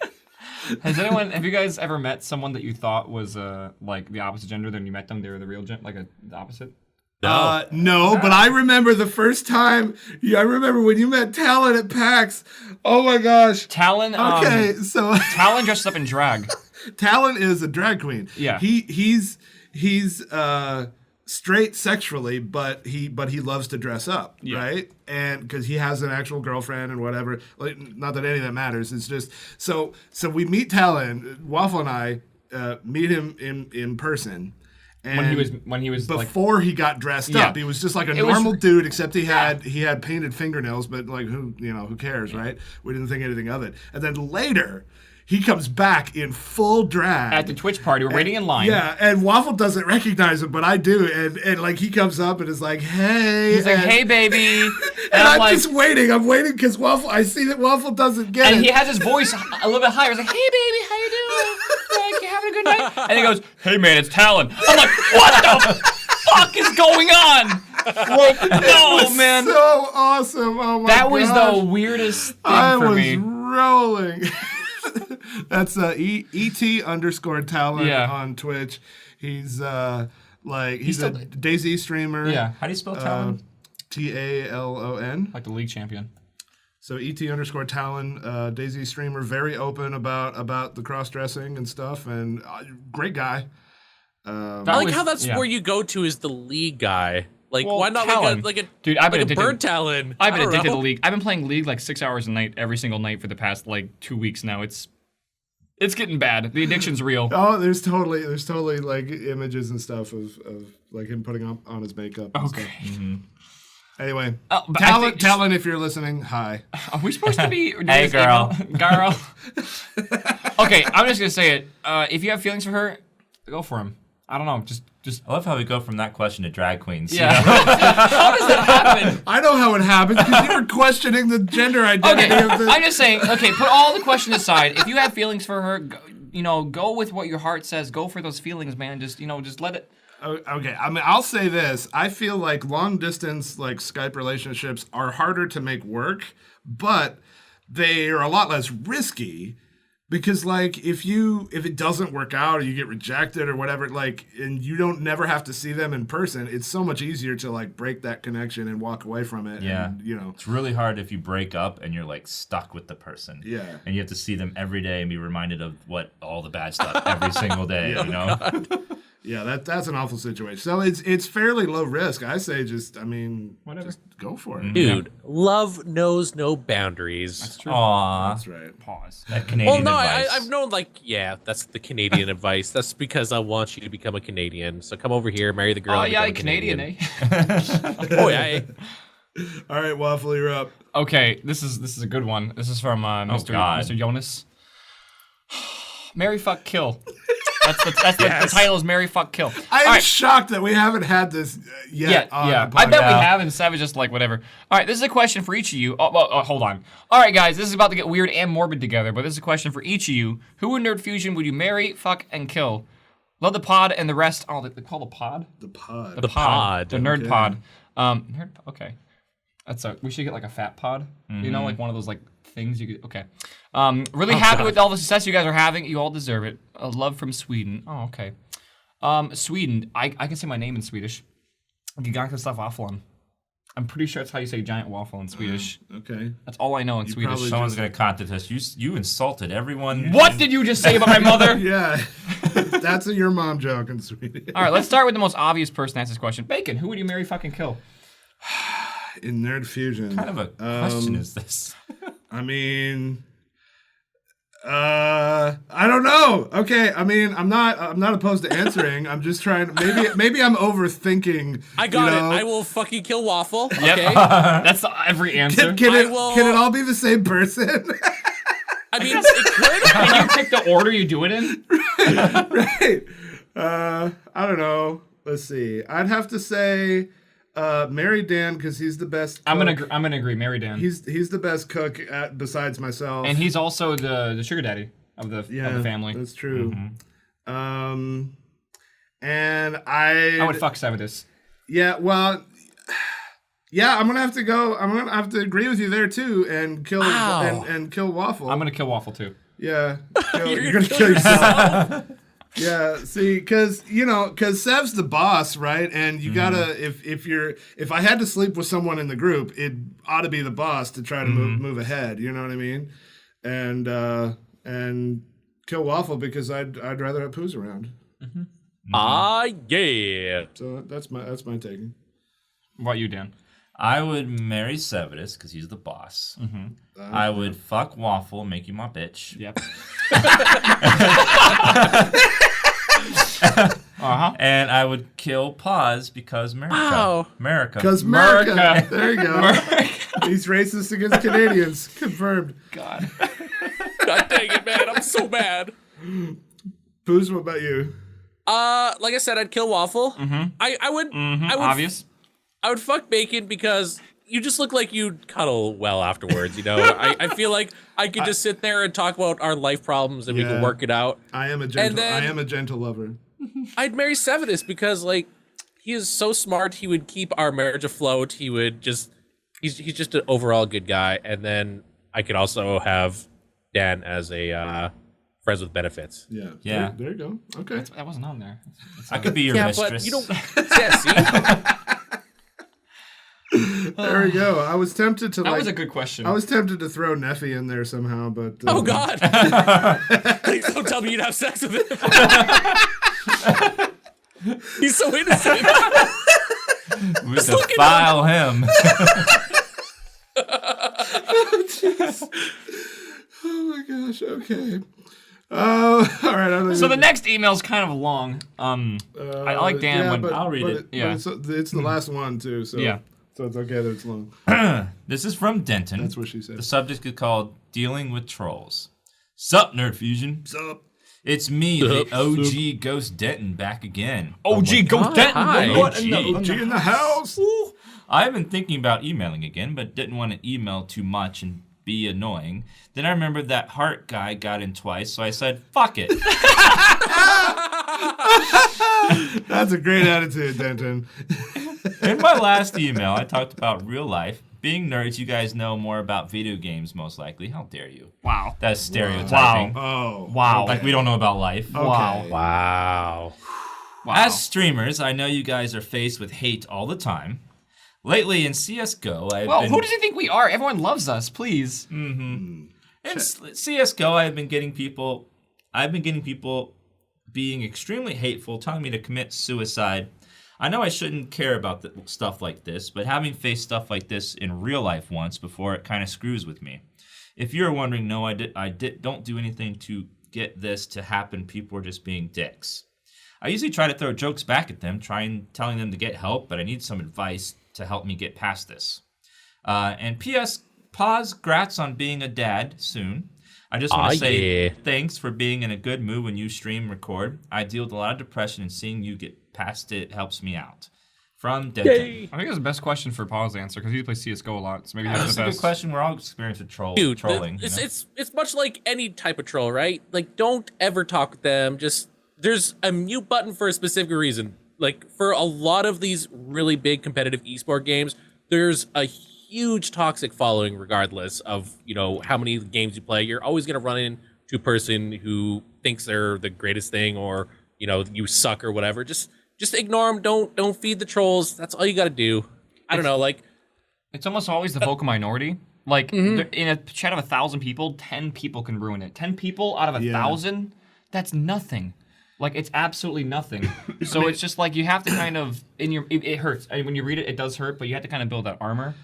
Have you guys ever met someone that you thought was like the opposite gender? Then you met them, they were the real gender, like the opposite. No, but I remember the first time. Yeah, I remember when you met Talon at PAX. Oh my gosh. Talon. Okay, so Talon dresses up in drag. Talon is a drag queen. Yeah. He's straight sexually, but he loves to dress up, right? And because he has an actual girlfriend and whatever. Like, not that any of that matters. It's just so we meet Talon. Waffle and I meet him in person. And when he was like, before he got dressed up, he was just like a normal dude, except he had painted fingernails, but like who cares, right? We didn't think anything of it. And then later, he comes back in full drag at the Twitch party. We're waiting in line. Yeah, and Waffle doesn't recognize him, but I do, and like he comes up and is like, "Hey," He's like, "Hey, baby," and I'm like, just waiting. I'm waiting because Waffle. I see that Waffle doesn't get it, and he has his voice a little bit higher. He's like, "Hey, baby, how you doing? Like, you having a good night?" And he goes, "Hey, man, it's Talon." I'm like, "What the fuck is going on?" Like, no, man. So awesome! Oh my god, that was the weirdest thing I for was me. rolling. That's ET_Talon on Twitch. He's he's a DayZ streamer. Yeah. How do you spell Talon? TALON. Like the league champion. So ET_Talon, DayZ streamer, very open about the cross dressing and stuff, and great guy. I like how that's where you go to is the league guy. Like, why not like a dude? I've been like a addicted. bird Talon. I've been addicted to League. I've been playing League like 6 hours a night, every single night for the past like 2 weeks now. It's getting bad. The addiction's real. Oh, there's totally like images and stuff of like him putting on his makeup. And stuff. Anyway, but I think- Talon, if you're listening, hi. Are we supposed to be doing Hey, this girl. email? Girl. Okay, I'm just gonna say it. If you have feelings for her, go for him. I don't know. Just. I love how we go from that question to drag queens. Yeah. How does that happen? I know how it happens because you were questioning the gender identity Okay, of the. I'm just saying. Okay, put all the questions aside. If you have feelings for her, go with what your heart says. Go for those feelings, man. Just let it. Okay, I mean, I'll say this. I feel like long distance, like Skype relationships, are harder to make work, but they are a lot less risky. Because like if it doesn't work out or you get rejected or whatever, like, and you don't never have to see them in person, it's so much easier to like break that connection and walk away from it. Yeah. And, It's really hard if you break up and you're like stuck with the person. Yeah. And you have to see them every day and be reminded of all the bad stuff every single day, you know? yeah, that's an awful situation. So it's fairly low risk. I say just whatever, just go for it. Dude, love knows no boundaries. That's true. Aw. That's right. Pause. That Canadian Well, no, advice. I've known, that's the Canadian advice. That's because I want you to become a Canadian. So come over here, marry the girl. Oh and yeah, become a Canadian, eh? Oh, yeah. All right, Waffle, you're up. Okay, this is a good one. This is from Mr. God. Mr. Jonas. Marry, fuck, kill. That's the title is Marry, fuck, kill. I am All right. shocked that we haven't had this yet. Yeah, on yeah. the I bet we podcast. have, and Sav is just like whatever. All right, this is a question for each of you. Hold on. All right, guys, this is about to get weird and morbid together, but this is a question for each of you. Who in Nerd Fusion would you marry, fuck, and kill? Love the pod and the rest. Oh, they call the pod? The pod. The pod. The nerd Okay. pod. Okay. We should get like a fat pod. You know, like one of those like things you could. Okay. Really happy with all the success you guys are having. You all deserve it. Love from Sweden. Oh, okay. Sweden. I can say my name in Swedish. Gigantic stuff wafflen. I'm pretty sure that's how you say giant waffle in Swedish. Okay. That's all I know in Swedish. probably Someone's going to contact us. You insulted everyone. What did you just say about my mother? Yeah. That's a your mom joke in Sweden. All right, let's start with the most obvious person to answer this question. Bacon, who would you marry, fucking kill? In Nerd Fusion. What kind of a question is this? I mean, I don't know. Okay, I mean, I'm not opposed to answering. I'm just trying to maybe I'm overthinking. I got you it. know? I will fucking kill Waffle. Yep. Okay. That's every answer. Can I will- it all be the same person? I mean, it could. Can you pick the order you do it in? Right. I don't know. Let's see. I'd have to say marry Dan because he's the best cook. I'm gonna agree. Marry Dan. He's the best cook besides myself. And he's also the sugar daddy of the family. That's true. Mm-hmm. And I would fuck Savidus. Yeah, well, yeah, I'm gonna have to go. I'm gonna have to agree with you there too, and kill Wow. and kill Waffle. I'm gonna kill Waffle too. Yeah, You're gonna kill yourself. Yeah, see, because Sev's the boss, right? And you gotta if I had to sleep with someone in the group, it ought to be the boss to try to move ahead. You know what I mean? And kill Waffle because I'd rather have Poos around. Yeah. So that's my taking. What about you, Dan? I would marry Severus because he's the boss. I would fuck Waffle, make you my bitch. Yep. And I would kill Paz because America. Wow. America. Because America. America. There you go. He's racist against Canadians. Confirmed. God. God dang it, man. I'm so mad. Poos, what about you? Like I said, I'd kill Waffle. I would. Obvious. I would fuck Bacon because you just look like you'd cuddle well afterwards. You know, I feel like I could just sit there and talk about our life problems and we Yeah. can work it out. I am a gentle lover. I'd marry Sevidus because like he is so smart. He would keep our marriage afloat. He would just he's just an overall good guy. And then I could also have Dan as a friends with benefits. Yeah. Yeah. There you go. Okay. That wasn't on there. I could be your Yeah, mistress. but you don't. Yeah, see. There we go. I was tempted to That was a good question. I was tempted to throw Neffy in there somehow, but Oh God! Please don't tell me you'd have sex with him. He's so innocent. We defile him. oh my gosh. Okay. All right. So the next email's kind of long. I like Dan when I'll read it. It's the last one too. So Yeah. So it's okay that it's long. This is from Denton. That's what she said. The subject is called Dealing with Trolls. Sup, Nerd Fusion? Sup? It's me, the OG Ghost Denton, back again. OG Ghost Denton. Hi. What OG. in the- OG in the house. I've been thinking about emailing again, but didn't want to email too much and be annoying. Then I remembered that Hart guy got in twice, so I said, fuck it. That's a great attitude, Denton. In my last email, I talked about real life. Being nerds, you guys know more about video games, most likely. How dare you? Wow. That's stereotyping. Oh. Wow. Like, we don't know about life. Wow. Wow. Wow. As streamers, I know you guys are faced with hate all the time. Lately in CSGO, I've Well, been... who does he think we are? Everyone loves us, please. In CSGO, I've been getting people being extremely hateful, telling me to commit suicide. I know I shouldn't care about stuff like this, but having faced stuff like this in real life once before, it kind of screws with me. If you're wondering, no, I don't do anything to get this to happen. People are just being dicks. I usually try to throw jokes back at them, telling them to get help, but I need some advice to help me get past this. And P.S. Pause, grats on being a dad soon. I just want to say thanks for being in a good mood when you stream record. I deal with a lot of depression, and seeing you get past it helps me out. From Denton. I think it's the best question for Paul's answer because he plays CSGO a lot, so maybe he has That's the a best. good question. We're all experienced with Dude, trolling. it's much like any type of troll, right? Like, don't ever talk with them. Just there's a mute button for a specific reason. Like, for a lot of these really big competitive esport games, there's a huge toxic following regardless of, you know, how many games you play. You're always going to run into a person who thinks they're the greatest thing, or, you know, you suck or whatever. Just ignore them. Don't feed the trolls. That's all you got to do. I don't know, like, It's almost always the vocal minority. Like, in a chat of 1,000 people, 10 people can ruin it. 10 people out of 1,000, that's nothing. Like, it's absolutely nothing. So it's just like you have to kind of it hurts. I mean, when you read it, it does hurt, but you have to kind of build that armor.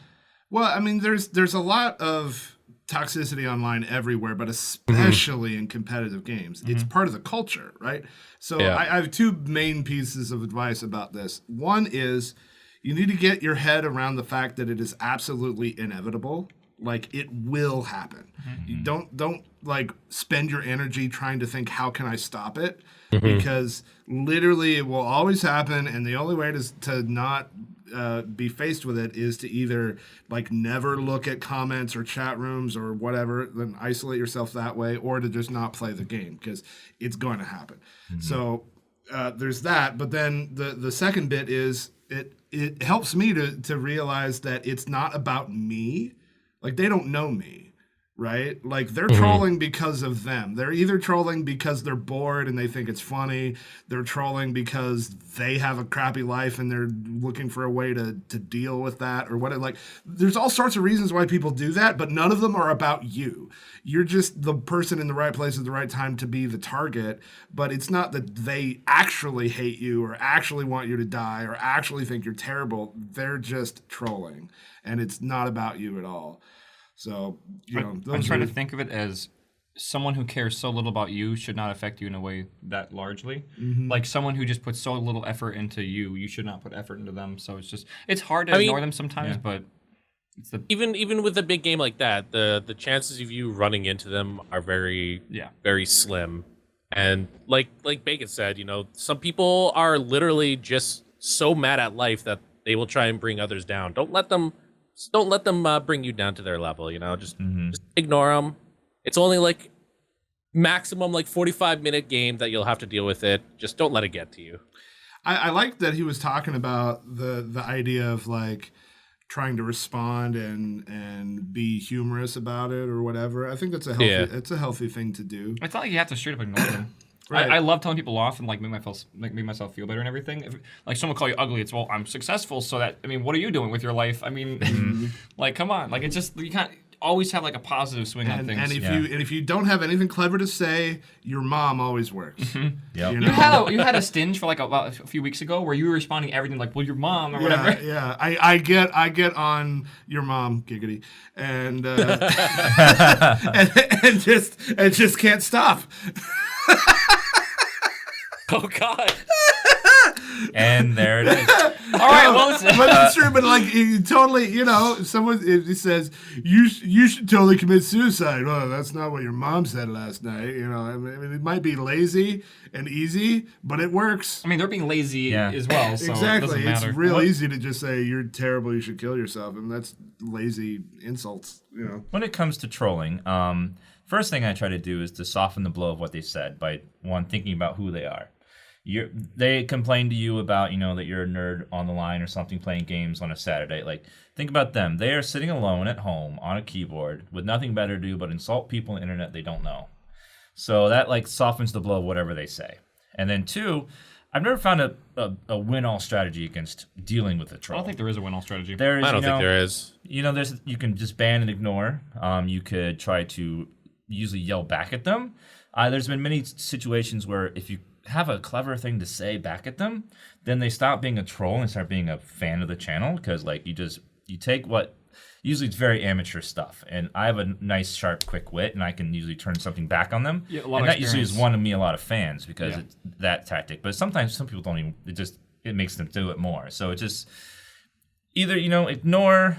Well, I mean, there's a lot of toxicity online everywhere, but especially in competitive games. It's part of the culture, right? So Yeah. I have two main pieces of advice about this. One is you need to get your head around the fact that it is absolutely inevitable. Like, it will happen. You don't like spend your energy trying to think, how can I stop it? Because literally it will always happen, and the only way to not be faced with it is to either like never look at comments or chat rooms or whatever, then isolate yourself that way, or to just not play the game, because it's going to happen. So there's that. But then the second bit is it helps me to realize that it's not about me. Like, they don't know me, right? Like, they're trolling because of them. They're either trolling because they're bored and they think it's funny. They're trolling because they have a crappy life and they're looking for a way to deal with that, or what. Like, there's all sorts of reasons why people do that, but none of them are about you. You're just the person in the right place at the right time to be the target, but it's not that they actually hate you or actually want you to die or actually think you're terrible. They're just trolling, and it's not about you at all. So, you know, I try to think of it as someone who cares so little about you should not affect you in a way that largely. Like, someone who just puts so little effort into you, you should not put effort into them. So it's hard to ignore them sometimes, but it's the even with a big game like that, the chances of you running into them are very very slim. And like Bacon said, you know, some people are literally just so mad at life that they will try and bring others down. Don't let them bring you down to their level. You know, just ignore them. It's only like maximum like 45-minute game that you'll have to deal with it. Just don't let it get to you. I like that he was talking about the idea of like trying to respond and be humorous about it or whatever. I think that's it's a healthy thing to do. It's not like you have to straight up ignore them. Right. I love telling people off and like make myself feel better and everything. If like someone call you ugly, it's, well, I'm successful, so that, I mean, what are you doing with your life? I mean, like, come on, like, it's just, you can't always have like a positive swing on things. And if you don't have anything clever to say, your mom always works. Yep. You You know? had a stinge for like a few weeks ago where you were responding to everything like, well, your mom or whatever. Yeah. I get on your mom, giggity, and and just can't stop. Oh God. And there it is. All right, well, listen. But it's true. But like, you totally, if someone if says you should totally commit suicide. Well, that's not what your mom said last night. I mean, it might be lazy and easy, but it works. I mean, they're being lazy as well. So Exactly. It doesn't matter. It's real easy to just say you're terrible. You should kill yourself, and that's lazy insults. When it comes to trolling, first thing I try to do is to soften the blow of what they said by thinking about who they are. They complain to you about that you're a nerd on the line or something playing games on a Saturday. Like, think about them. They are sitting alone at home on a keyboard with nothing better to do but insult people on the internet they don't know. So that softens the blow of whatever they say. And then two, I've never found a win-all strategy against dealing with a troll. I don't think there is a win-all strategy. I don't think there is. You can just ban and ignore. You could try to usually yell back at them. There's been many situations where if you have a clever thing to say back at them, then they stop being a troll and start being a fan of the channel, because you take what usually it's very amateur stuff, and I have a nice sharp quick wit and I can usually turn something back on them, and that usually has won me a lot of fans because it's that tactic. But sometimes some people don't even, it makes them do it more. So it just either ignore,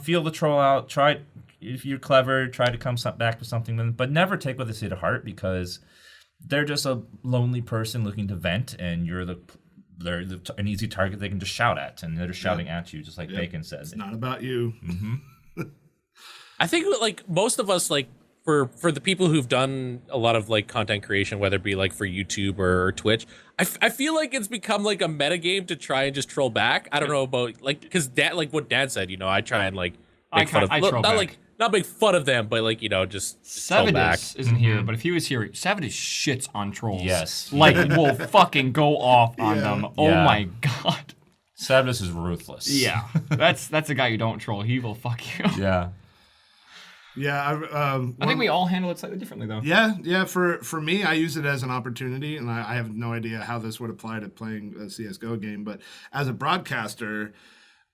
feel the troll out, try, if you're clever, try to come back with something, but never take what they say to heart, because they're just a lonely person looking to vent, and they're an easy target they can just shout at, and they're just shouting at you, just like Bacon said. It's not about you. Mm-hmm. I think most of us for the people who've done a lot of content creation, whether it be for YouTube or Twitch, I feel like it's become a meta game to try and just troll back. I don't know about because what Dad said, I try and make fun of not make fun of them, but just troll back. Savadis isn't here, but if he was here, Savadis shits on trolls. Yes. Will fucking go off on them. Oh my god. Savadis is ruthless. Yeah, that's a guy you don't troll. He will fuck you. Yeah. Yeah, I think we all handle it slightly differently, though. Yeah. For me, I use it as an opportunity, and I have no idea how this would apply to playing a CS:GO game. But as a broadcaster,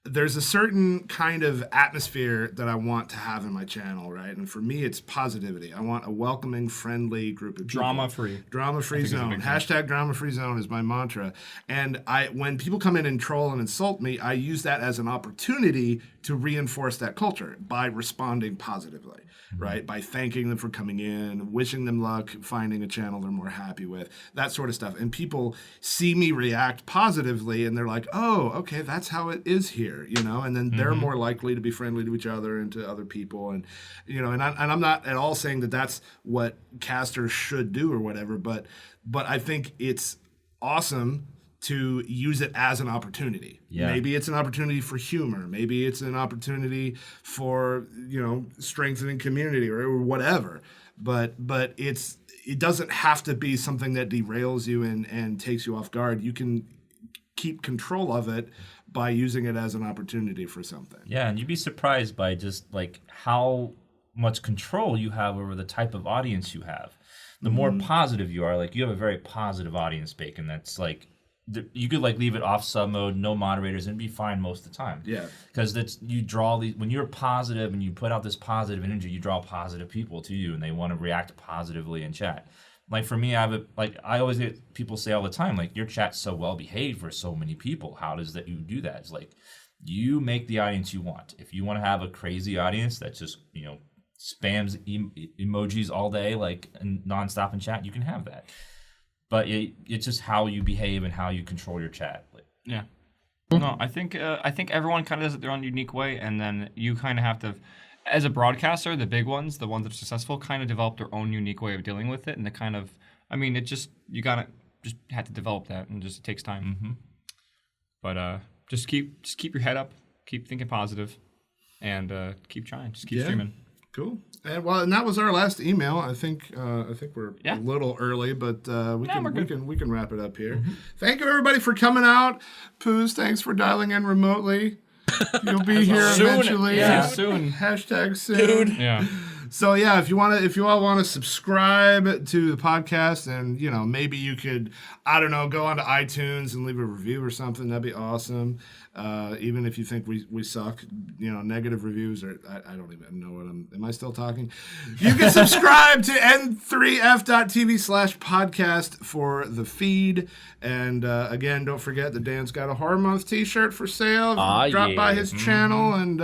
there's a certain kind of atmosphere that I want to have in my channel, right? And for me, it's positivity. I want a welcoming, friendly group of people. Drama-free zone. Hashtag drama-free zone is my mantra. And when people come in and troll and insult me, I use that as an opportunity to reinforce that culture by responding positively, right? By thanking them for coming in, wishing them luck, finding a channel they're more happy with, that sort of stuff. And people see me react positively, and they're like, oh, okay, that's how it is here. And then they're more likely to be friendly to each other and to other people, and I'm not at all saying that that's what casters should do or whatever, but I think it's awesome to use it as an opportunity. Yeah. Maybe it's an opportunity for humor. Maybe it's an opportunity for strengthening community or whatever. But it doesn't have to be something that derails you and takes you off guard. You can keep control of it by using it as an opportunity for something. Yeah, and you'd be surprised by just how much control you have over the type of audience you have. The more positive you are, you have a very positive audience, Bacon. That's you could leave it off sub mode, no moderators, and it'd be fine most of the time. Yeah, because you draw these, when you're positive and you put out this positive energy, you draw positive people to you, and they want to react positively in chat. For me, I always get people say all the time, your chat's so well behaved for so many people. How does that you do that? It's you make the audience you want. If you want to have a crazy audience that just spams emojis all day and nonstop in chat, you can have that. But it's just how you behave and how you control your chat. Yeah. No, I think everyone kind of does it their own unique way, and then you kind of have to. As a broadcaster, the big ones, the ones that are successful, kind of develop their own unique way of dealing with it, and you gotta just have to develop that, and it takes time. Mm-hmm. But just keep your head up, keep thinking positive, and keep trying, just keep streaming. Cool. And that was our last email. I think we're a little early, but we can wrap it up here. Mm-hmm. Thank you everybody for coming out. Poos, thanks for dialing in remotely. You'll be here soon. eventually. Yeah, soon. Hashtag soon. Yeah. So yeah, if you all want to subscribe to the podcast, and maybe you could, I don't know, go onto iTunes and leave a review or something. That'd be awesome. Even if you think we suck, negative reviews, or I don't even know what am I still talking? You can subscribe to n3f.tv/podcast for the feed. And again, don't forget that Dan's got a Horror Month t-shirt for sale. Drop by his channel and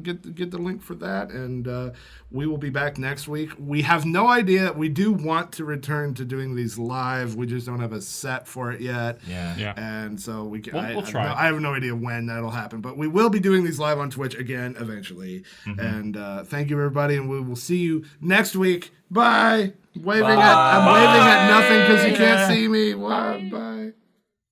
get the link for that. And we will be back next week. We have no idea. We do want to return to doing these live. We just don't have a set for it yet. Yeah. And so we'll try. I have no idea when that'll happen, but we will be doing these live on Twitch again eventually. And thank you, everybody, and we will see you next week. Bye. I'm waving at nothing because you can't see me. Bye.